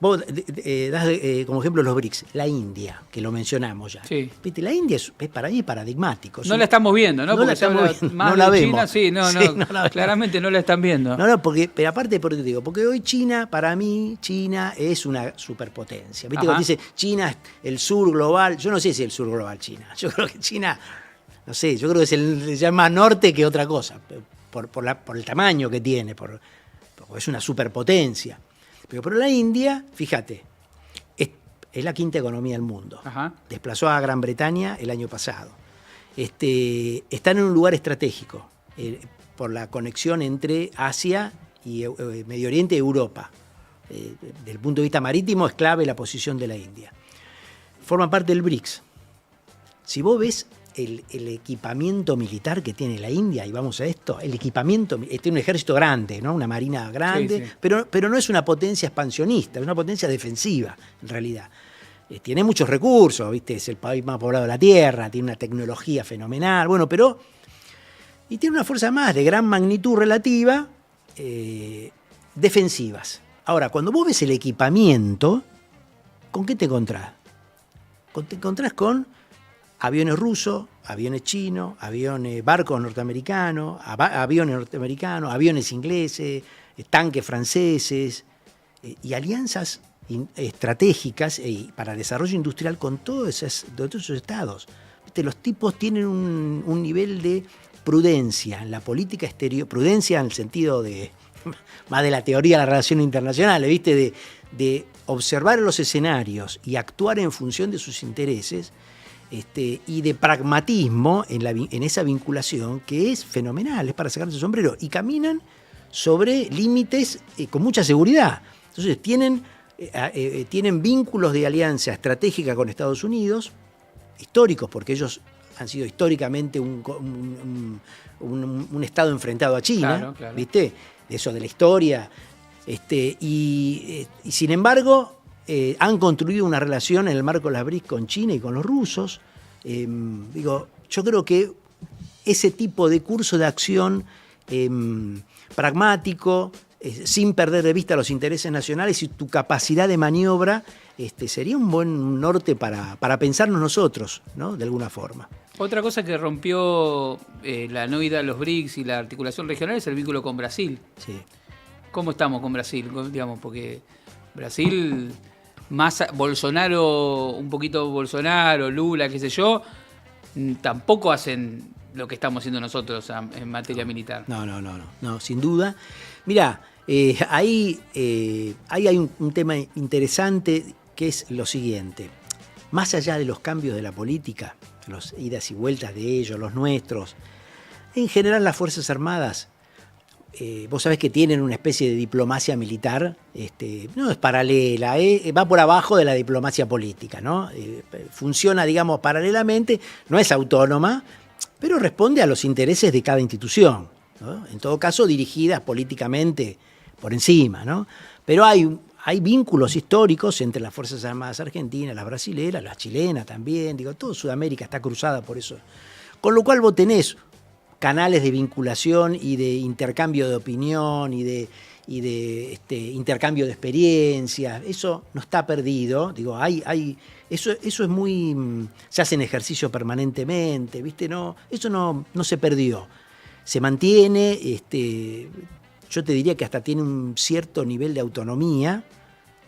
Vos das como ejemplo los BRICS, la India, que lo mencionamos ya. Sí. ¿Viste? La India es para mí paradigmático. No la estamos viendo, ¿no? No la estamos viendo, más no la de vemos. China, sí, claramente no la están viendo. No, pero aparte, por te digo, porque hoy China, para mí, China es una superpotencia. ¿Viste? Cuando dice China es el sur global, yo no sé si es el sur global China. Yo creo que China, no sé, yo creo que es ya más norte que otra cosa, por el tamaño que tiene, porque es una superpotencia. Pero la India, fíjate, es la quinta economía del mundo. Ajá. Desplazó a Gran Bretaña el año pasado. Están en un lugar estratégico por la conexión entre Asia y Medio Oriente y Europa. Desde el punto de vista marítimo es clave la posición de la India. Forma parte del BRICS. Si vos ves el equipamiento militar que tiene la India, y vamos a esto, el equipamiento, tiene un ejército grande, ¿no? Una marina grande, sí. Pero no es una potencia expansionista, es una potencia defensiva, en realidad. Tiene muchos recursos, ¿viste? Es el país más poblado de la Tierra, tiene una tecnología fenomenal, y tiene una fuerza más de gran magnitud relativa, defensivas. Ahora, cuando vos ves el equipamiento, ¿con qué te encontrás? Te encontrás con aviones rusos, aviones chinos, barcos norteamericanos, aviones ingleses, tanques franceses y alianzas estratégicas para desarrollo industrial con todos esos estados. ¿Viste? Los tipos tienen un nivel de prudencia en la política exterior, prudencia en el sentido de más de la teoría de las relaciones internacionales, ¿viste? De observar los escenarios y actuar en función de sus intereses. Y de pragmatismo en esa vinculación que es fenomenal, es para sacarse el sombrero, y caminan sobre límites con mucha seguridad. Entonces tienen vínculos de alianza estratégica con Estados Unidos, históricos, porque ellos han sido históricamente un Estado enfrentado a China, claro. ¿Viste? Eso de la historia, y sin embargo han construido una relación en el marco de las BRICS con China y con los rusos. Yo creo que ese tipo de curso de acción pragmático, sin perder de vista los intereses nacionales y tu capacidad de maniobra, sería un buen norte para pensarnos nosotros, ¿no? De alguna forma. Otra cosa que rompió la no ida a los BRICS y la articulación regional es el vínculo con Brasil. Sí. ¿Cómo estamos con Brasil? Digamos, porque Brasil, más Bolsonaro, un poquito Bolsonaro, Lula, qué sé yo, tampoco hacen lo que estamos haciendo nosotros en materia militar. No, sin duda. Mirá, ahí hay un tema interesante que es lo siguiente. Más allá de los cambios de la política, las idas y vueltas de ellos, los nuestros, en general las Fuerzas Armadas, vos sabés que tienen una especie de diplomacia militar, no es paralela, va por abajo de la diplomacia política, ¿no? Funciona, digamos, paralelamente, no es autónoma, pero responde a los intereses de cada institución, ¿no? En todo caso, dirigidas políticamente por encima, ¿no? Pero hay vínculos históricos entre las Fuerzas Armadas argentinas, las brasileras, las chilenas también, toda Sudamérica está cruzada por eso. Con lo cual vos tenés canales de vinculación y de intercambio de opinión y de intercambio de experiencias. Eso no está perdido. Eso es muy... Se hacen ejercicios permanentemente, ¿viste? Eso no se perdió. Se mantiene, yo te diría que hasta tiene un cierto nivel de autonomía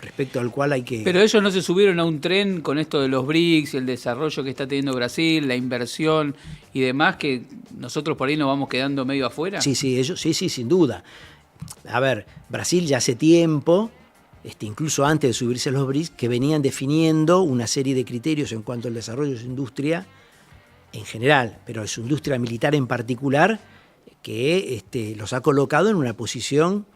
respecto al cual hay que... Pero ellos no se subieron a un tren con esto de los BRICS, el desarrollo que está teniendo Brasil, la inversión y demás, que nosotros por ahí nos vamos quedando medio afuera. Sí, ellos, sí, sin duda. A ver, Brasil ya hace tiempo incluso antes de subirse a los BRICS, que venían definiendo una serie de criterios en cuanto al desarrollo de su industria en general, pero de su industria militar en particular, que los ha colocado en una posición...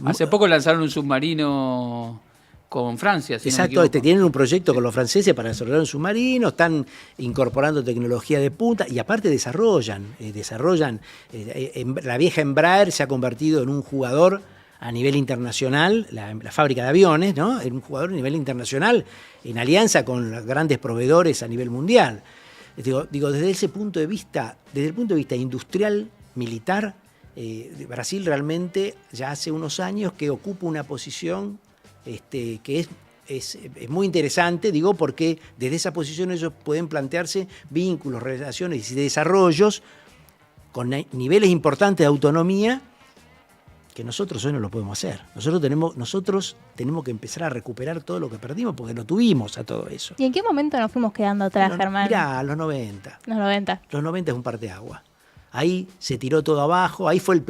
Hace poco lanzaron un submarino con Francia, si exacto, no me equivoco. Tienen un proyecto con los franceses para desarrollar un submarino, están incorporando tecnología de punta y aparte desarrollan. La vieja Embraer se ha convertido en un jugador a nivel internacional, la fábrica de aviones, ¿no? En un jugador a nivel internacional, en alianza con los grandes proveedores a nivel mundial. Digo, desde el punto de vista industrial, militar, Brasil realmente ya hace unos años que ocupa una posición que es muy interesante, digo, porque desde esa posición ellos pueden plantearse vínculos, relaciones y desarrollos con niveles importantes de autonomía que nosotros hoy no lo podemos hacer. Nosotros tenemos que empezar a recuperar todo lo que perdimos porque no tuvimos a todo eso. ¿Y en qué momento nos fuimos quedando atrás, Germán? Mirá, los 90. Los 90. Los 90 es un parteaguas. Ahí se tiró todo abajo, ahí fue la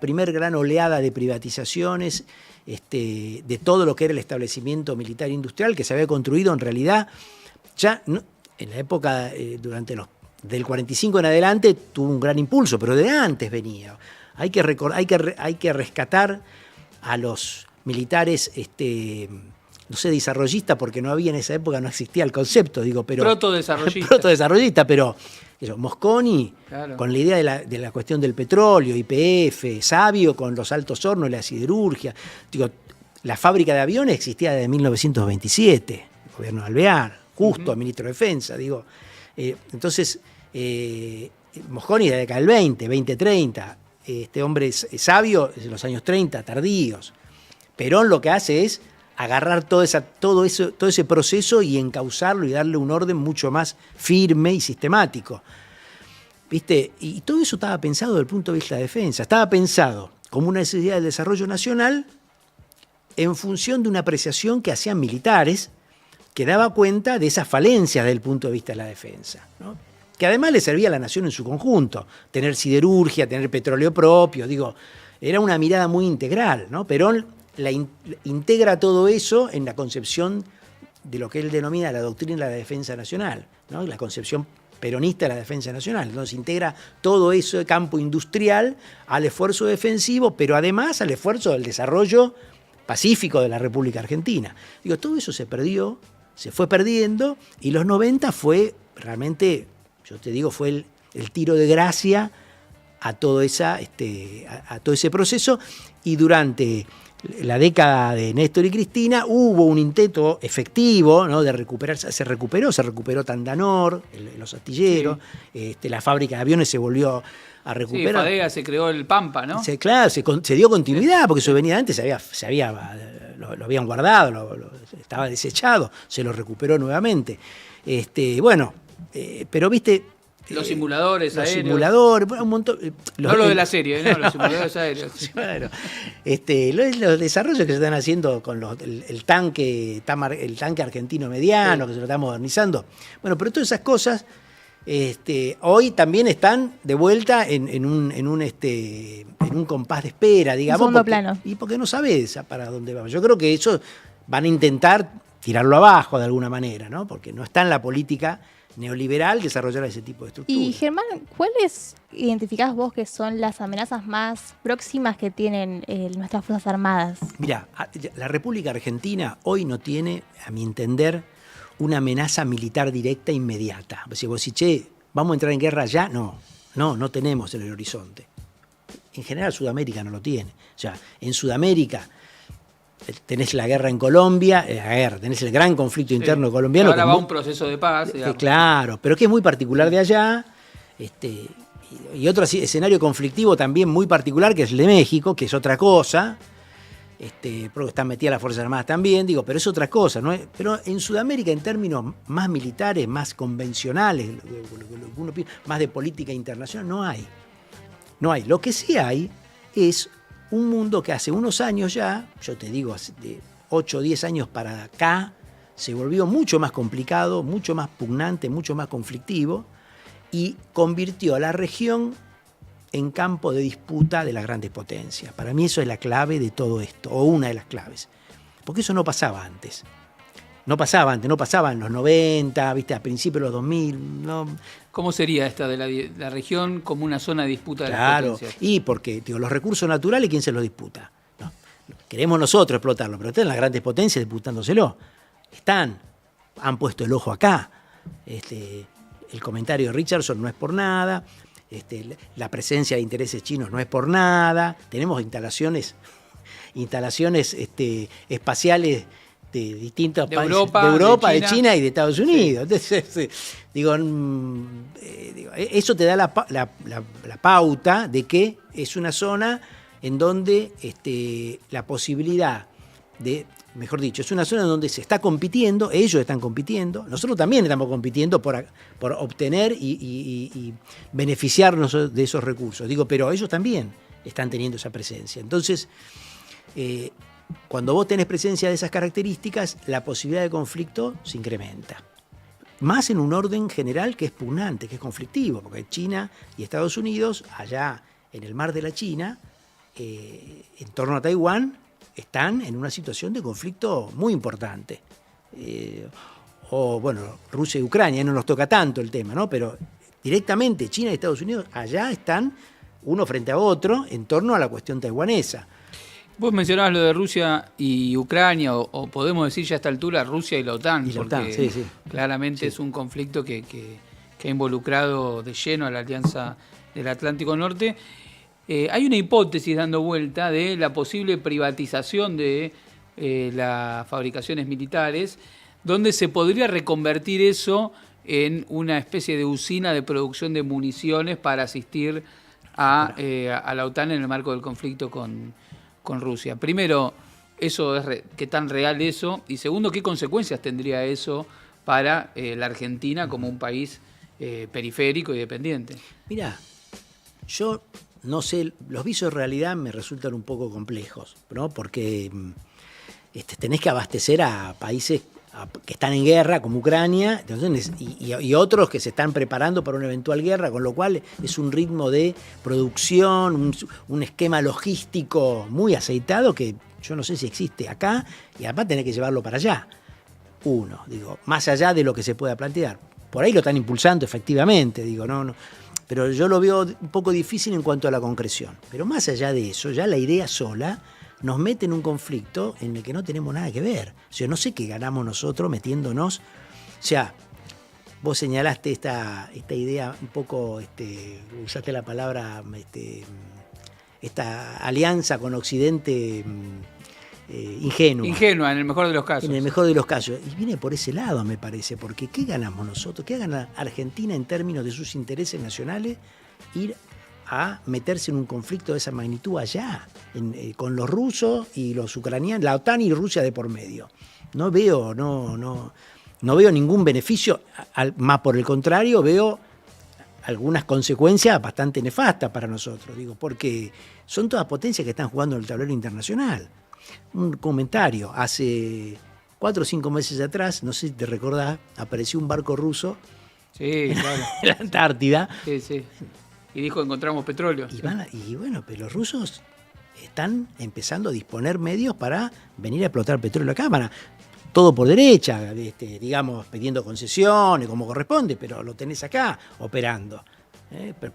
primer gran oleada de privatizaciones de todo lo que era el establecimiento militar industrial que se había construido en realidad ya en la época del 45 en adelante tuvo un gran impulso, pero de antes venía. Hay que rescatar a los militares, no sé, desarrollistas, porque no había en esa época, no existía el concepto, pero... Protodesarrollista, pero Mosconi, claro, con la idea de la cuestión del petróleo, YPF, Sabio con los altos hornos, la siderurgia. La fábrica de aviones existía desde 1927, el gobierno de Alvear, justo, ministro de Defensa, entonces, Mosconi de la década del 20, 30, este hombre es Sabio de los años 30, tardíos. Perón lo que hace es agarrar todo ese proceso y encauzarlo y darle un orden mucho más firme y sistemático. ¿Viste? Y todo eso estaba pensado desde el punto de vista de defensa. Estaba pensado como una necesidad del desarrollo nacional en función de una apreciación que hacían militares que daba cuenta de esas falencias desde el punto de vista de la defensa, ¿no? Que además le servía a la nación en su conjunto. Tener siderurgia, tener petróleo propio, era una mirada muy integral, ¿no? Perón integra todo eso en la concepción de lo que él denomina la doctrina de la defensa nacional, ¿no? La concepción peronista de la defensa nacional. Entonces integra todo eso de campo industrial al esfuerzo defensivo, pero además al esfuerzo del desarrollo pacífico de la República Argentina. Todo eso se perdió, se fue perdiendo, y los 90 fue realmente, yo te digo, fue el tiro de gracia a todo ese proceso, y durante la década de Néstor y Cristina hubo un intento efectivo, ¿no?, de recuperarse. Se recuperó Tandanor, los astilleros, sí. La fábrica de aviones se volvió a recuperar. Sí, Fadega se creó el Pampa, ¿no? Claro, se dio continuidad, porque eso venía de antes, lo habían guardado, estaba desechado, se lo recuperó nuevamente. Pero viste... Los simuladores aéreos. Los simuladores, un montón... No lo de la serie, ¿no? Los simuladores aéreos. Claro. Los desarrollos que se están haciendo con el tanque argentino mediano, sí, que se lo está modernizando. Bueno, pero todas esas cosas hoy también están de vuelta en un compás de espera, digamos. En segundo plano. Y porque no sabes para dónde vamos. Yo creo que eso van a intentar tirarlo abajo de alguna manera, ¿no? Porque no está en la política neoliberal desarrollar ese tipo de estructuras. Y Germán, ¿cuáles identificás vos que son las amenazas más próximas que tienen nuestras Fuerzas Armadas? Mirá, la República Argentina hoy no tiene, a mi entender, una amenaza militar directa inmediata. Si vos decís, che, ¿vamos a entrar en guerra ya? No tenemos en el horizonte. En general Sudamérica no lo tiene. O sea, en Sudamérica tenés la guerra en Colombia, tenés el gran conflicto interno colombiano. Ahora va un proceso de paz. Claro, pero que es muy particular de allá. Y otro escenario conflictivo también muy particular, que es el de México, que es otra cosa. Porque están metidas las Fuerzas Armadas también, pero es otra cosa, ¿no? Pero en Sudamérica, en términos más militares, más convencionales, más de política internacional, no hay. Lo que sí hay es un mundo que hace unos años ya, yo te digo, de 8 o 10 años para acá, se volvió mucho más complicado, mucho más pugnante, mucho más conflictivo, y convirtió a la región en campo de disputa de las grandes potencias. Para mí eso es la clave de todo esto, o una de las claves. Porque eso no pasaba antes. No pasaba en los 90, ¿viste? A principios de los 2000. No. ¿Cómo sería esta de la región como una zona de disputa de las Claro, potencias? y porque los recursos naturales, ¿quién se los disputa? No. Queremos nosotros explotarlo, pero están las grandes potencias disputándoselo. Han puesto el ojo acá. El comentario de Richardson no es por nada. La presencia de intereses chinos no es por nada. Tenemos instalaciones espaciales de distintos países, de Europa, de China y de Estados Unidos. Sí. Entonces, eso te da la pauta de que es una zona en donde la posibilidad de, mejor dicho, es una zona en donde se está compitiendo, ellos están compitiendo, nosotros también estamos compitiendo por obtener y beneficiarnos de esos recursos. Pero ellos también están teniendo esa presencia. Entonces, cuando vos tenés presencia de esas características, la posibilidad de conflicto se incrementa. Más en un orden general que es pugnante, que es conflictivo, porque China y Estados Unidos, allá en el mar de la China, en torno a Taiwán, están en una situación de conflicto muy importante. Rusia y Ucrania, no nos toca tanto el tema, ¿no? Pero directamente China y Estados Unidos allá están uno frente a otro en torno a la cuestión taiwanesa. Vos mencionabas lo de Rusia y Ucrania, o podemos decir ya a esta altura Rusia y la OTAN, porque sí. claramente es un conflicto que ha involucrado de lleno a la Alianza del Atlántico Norte. Hay una hipótesis dando vuelta de la posible privatización de las fabricaciones militares, donde se podría reconvertir eso en una especie de usina de producción de municiones para asistir a la OTAN en el marco del conflicto con Rusia. Primero, ¿qué tan real eso? Y segundo, ¿qué consecuencias tendría eso para la Argentina como un país periférico y dependiente? Mirá, yo no sé, los visos de realidad me resultan un poco complejos, ¿no? Porque tenés que abastecer a países que están en guerra, como Ucrania, entonces, y otros que se están preparando para una eventual guerra, con lo cual es un ritmo de producción, un esquema logístico muy aceitado que yo no sé si existe acá, y además tenés que llevarlo para allá. Más allá de lo que se pueda plantear. Por ahí lo están impulsando efectivamente, no, pero yo lo veo un poco difícil en cuanto a la concreción. Pero más allá de eso, ya la idea sola nos mete en un conflicto en el que no tenemos nada que ver. O sea, no sé qué ganamos nosotros metiéndonos. O sea, vos señalaste esta idea un poco, usaste la palabra, esta alianza con Occidente ingenua. Ingenua, en el mejor de los casos. En el mejor de los casos. Y viene por ese lado, me parece, porque ¿qué ganamos nosotros? ¿Qué gana Argentina en términos de sus intereses nacionales? Ir a meterse en un conflicto de esa magnitud allá, con los rusos y los ucranianos, la OTAN y Rusia de por medio. No veo ningún beneficio, más por el contrario, veo algunas consecuencias bastante nefastas para nosotros, porque son todas potencias que están jugando en el tablero internacional. Un comentario, hace 4 o 5 meses atrás, no sé si te recordás, apareció un barco ruso en la Antártida. Sí. Y dijo, encontramos petróleo. Pero los rusos están empezando a disponer medios para venir a explotar petróleo a cámara. Todo por derecha, pidiendo concesiones como corresponde, pero lo tenés acá operando,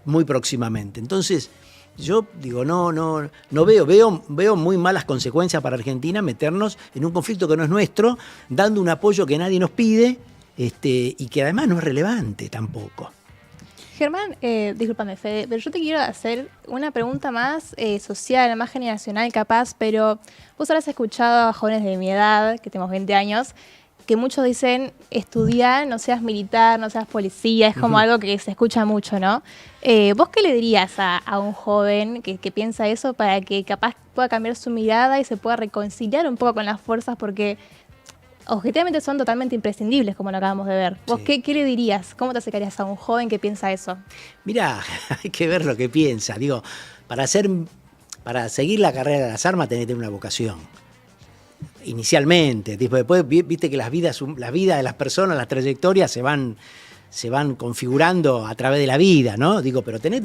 muy próximamente. Entonces, yo no veo muy malas consecuencias para Argentina meternos en un conflicto que no es nuestro, dando un apoyo que nadie nos pide, y que además no es relevante tampoco. Germán, discúlpame, Fede, pero yo te quiero hacer una pregunta más social, más generacional capaz, pero vos habrás escuchado a jóvenes de mi edad, que tenemos 20 años, que muchos dicen, estudiar, no seas militar, no seas policía, es como algo que se escucha mucho, ¿no? ¿Vos qué le dirías a un joven que piensa eso para que capaz pueda cambiar su mirada y se pueda reconciliar un poco con las fuerzas? Porque objetivamente son totalmente imprescindibles, como lo acabamos de ver. ¿Vos qué le dirías? ¿Cómo te acercarías a un joven que piensa eso? Mirá, hay que ver lo que piensa. Para seguir la carrera de las armas tenés que tener una vocación. Inicialmente. Después, viste que las vidas de las personas, las trayectorias se van se van configurando a través de la vida, ¿no? Digo, pero tenés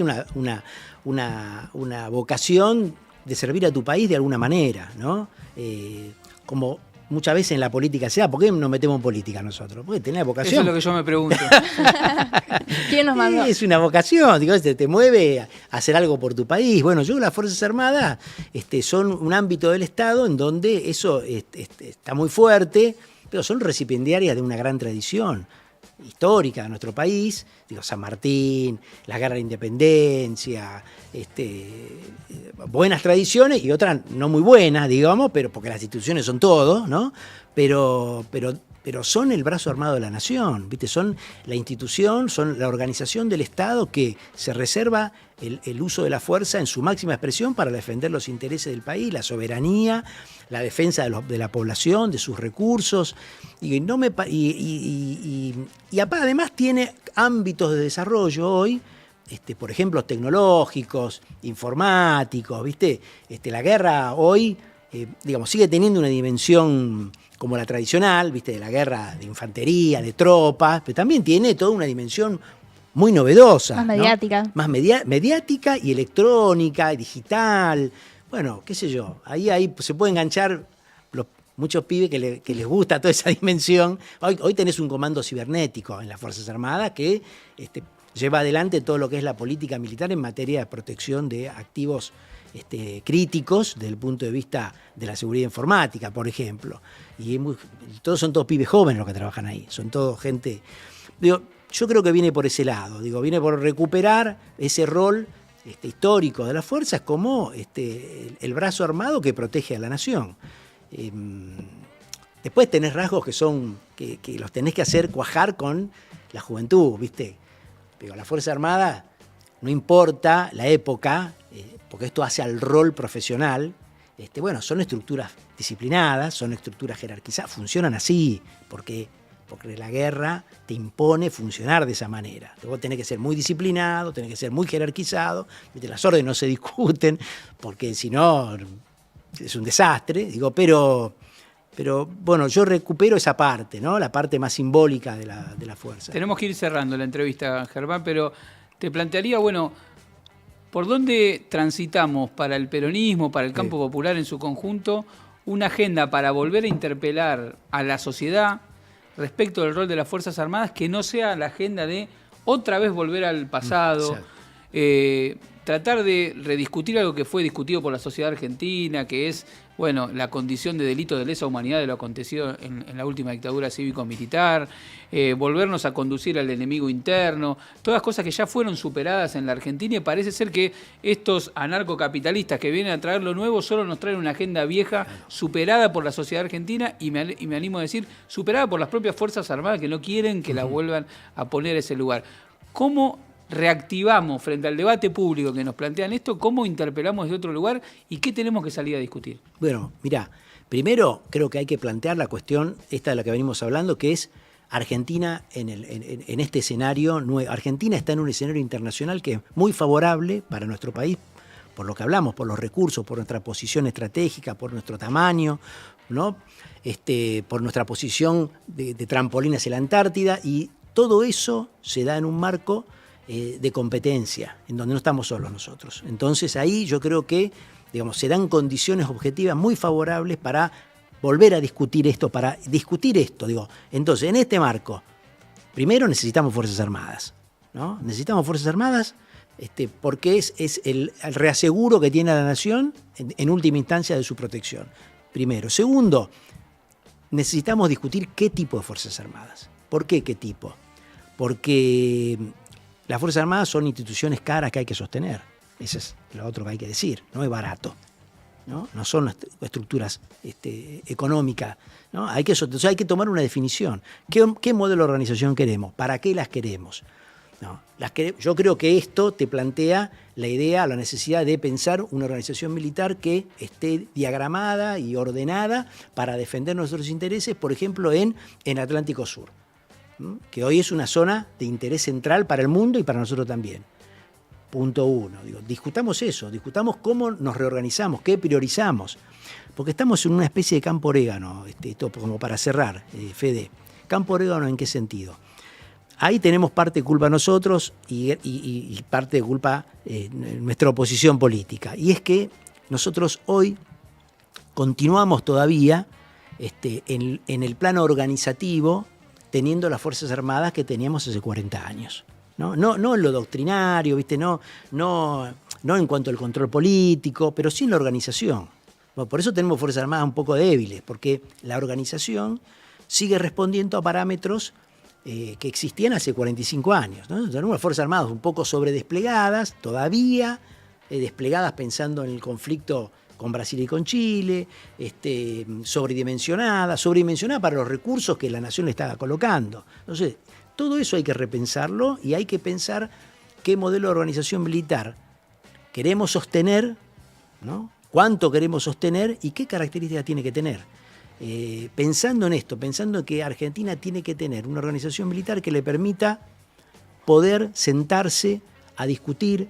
una vocación de servir a tu país de alguna manera, ¿no? Como muchas veces en la política se da. ¿Por qué nos metemos en política nosotros? Porque tenés vocación. Eso es lo que yo me pregunto. ¿Quién nos mandó? Es una vocación, digo, te mueve a hacer algo por tu país. Bueno, yo las Fuerzas Armadas son un ámbito del Estado en donde eso está muy fuerte, pero son recipiendarias de una gran tradición histórica de nuestro país, digo, San Martín, la guerra de la independencia, buenas tradiciones y otras no muy buenas, digamos, pero porque las instituciones son todo, ¿no? Pero son el brazo armado de la nación, ¿viste? Son la institución, son la organización del Estado que se reserva el uso de la fuerza en su máxima expresión para defender los intereses del país, la soberanía, la defensa de la población, de sus recursos. Y además tiene ámbitos de desarrollo hoy, por ejemplo, tecnológicos, informáticos, ¿viste? La guerra hoy, sigue teniendo una dimensión como la tradicional, ¿viste? De la guerra de infantería, de tropas, pero también tiene toda una dimensión muy novedosa. Más mediática. ¿No? Más mediática y electrónica, y digital. Bueno, qué sé yo, ahí se puede enganchar muchos pibes que les gusta toda esa dimensión. Hoy tenés un comando cibernético en las Fuerzas Armadas que lleva adelante todo lo que es la política militar en materia de protección de activos críticos desde el punto de vista de la seguridad informática, por ejemplo. Y son todos pibes jóvenes los que trabajan ahí, son todos gente... yo creo que viene por ese lado, viene por recuperar ese rol histórico de las fuerzas como el brazo armado que protege a la nación. Después tenés rasgos que los tenés que hacer cuajar con la juventud, ¿viste? Pero la Fuerza Armada, no importa la época, porque esto hace al rol profesional, son estructuras disciplinadas, son estructuras jerarquizadas, funcionan así, porque la guerra te impone funcionar de esa manera. Vos tenés que ser muy disciplinado, tenés que ser muy jerarquizado, las órdenes no se discuten, porque si no es un desastre, pero bueno, yo recupero esa parte, ¿no? La parte más simbólica de la fuerza. Tenemos que ir cerrando la entrevista, Germán, pero te plantearía, ¿por dónde transitamos para el peronismo, para el campo popular en su conjunto, una agenda para volver a interpelar a la sociedad respecto del rol de las Fuerzas Armadas que no sea la agenda de otra vez volver al pasado, tratar de rediscutir algo que fue discutido por la sociedad argentina, que es la condición de delito de lesa humanidad de lo acontecido en la última dictadura cívico-militar, volvernos a conducir al enemigo interno, todas cosas que ya fueron superadas en la Argentina, y parece ser que estos anarcocapitalistas que vienen a traer lo nuevo solo nos traen una agenda vieja superada por la sociedad argentina y me animo a decir, superada por las propias Fuerzas Armadas que no quieren que la vuelvan a poner a ese lugar. ¿Cómo reactivamos frente al debate público que nos plantean esto? ¿Cómo interpelamos desde otro lugar? ¿Y qué tenemos que salir a discutir? Bueno, mirá, primero creo que hay que plantear la cuestión esta de la que venimos hablando, que es Argentina en este escenario nuevo. Argentina está en un escenario internacional que es muy favorable para nuestro país, por lo que hablamos, por los recursos, por nuestra posición estratégica, por nuestro tamaño, ¿no? Por nuestra posición de trampolín hacia la Antártida, y todo eso se da en un marco de competencia, en donde no estamos solos nosotros. Entonces ahí yo creo que se dan condiciones objetivas muy favorables para volver a discutir esto, Entonces, en este marco, primero necesitamos Fuerzas Armadas, ¿no? Necesitamos Fuerzas Armadas porque es el reaseguro que tiene la nación en última instancia de su protección. Primero. Segundo, necesitamos discutir qué tipo de Fuerzas Armadas. ¿Por qué qué tipo? Porque las Fuerzas Armadas son instituciones caras que hay que sostener. Eso es lo otro que hay que decir. No es barato. No son estructuras económicas. ¿No? Entonces hay que tomar una definición. ¿Qué modelo de organización queremos? ¿Para qué las queremos? ¿No? Yo creo que esto te plantea la idea, la necesidad de pensar una organización militar que esté diagramada y ordenada para defender nuestros intereses, por ejemplo, en Atlántico Sur, que hoy es una zona de interés central para el mundo y para nosotros también. Punto uno. Discutamos eso, discutamos cómo nos reorganizamos, qué priorizamos, porque estamos en una especie de campo orégano, esto como para cerrar, Fede. ¿Campo orégano en qué sentido? ahí tenemos parte de culpa nosotros y parte de culpa nuestra oposición política. Y es que nosotros hoy continuamos todavía en el plano organizativo teniendo las Fuerzas Armadas que teníamos hace 40 años. No en lo doctrinario, ¿viste? No en cuanto al control político, pero sí en la organización. Bueno, por eso tenemos Fuerzas Armadas un poco débiles, porque la organización sigue respondiendo a parámetros que existían hace 45 años, ¿no? Tenemos Fuerzas Armadas un poco sobredesplegadas, todavía desplegadas pensando en el conflicto con Brasil y con Chile, sobredimensionada para los recursos que la nación le estaba colocando. Entonces, todo eso hay que repensarlo y hay que pensar qué modelo de organización militar queremos sostener, ¿no? Cuánto queremos sostener y qué características tiene que tener. Pensando en esto, pensando en que Argentina tiene que tener una organización militar que le permita poder sentarse a discutir,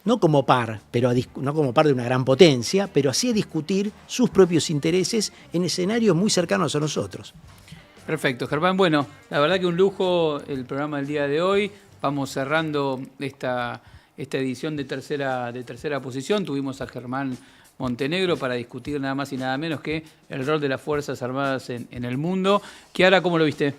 no como par, no como par de una gran potencia, pero así a discutir sus propios intereses en escenarios muy cercanos a nosotros. Perfecto, Germán. Bueno, la verdad que un lujo el programa del día de hoy. Vamos cerrando esta edición de tercera posición. Tuvimos a Germán Montenegro para discutir nada más y nada menos que el rol de las Fuerzas Armadas en el mundo. Kiara, ¿cómo lo viste?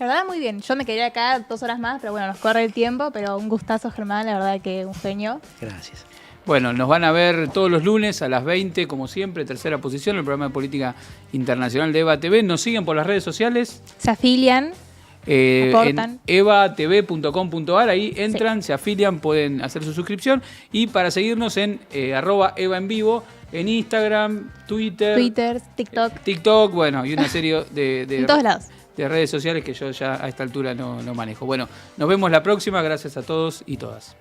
La verdad, muy bien. Yo me quedaría acá 2 horas más, pero bueno, nos corre el tiempo. Pero un gustazo, Germán. La verdad que un genio. Gracias. Bueno, nos van a ver todos los lunes a las 20, como siempre, tercera posición, el programa de política internacional de EVA TV. Nos siguen por las redes sociales. Se afilian. En evatv.com.ar, ahí entran, se afilian, pueden hacer su suscripción. Y para seguirnos en @evaenvivo, en Instagram, Twitter, TikTok, bueno, y una serie en todos lados. De redes sociales que yo ya a esta altura no manejo. Bueno, nos vemos la próxima. Gracias a todos y todas.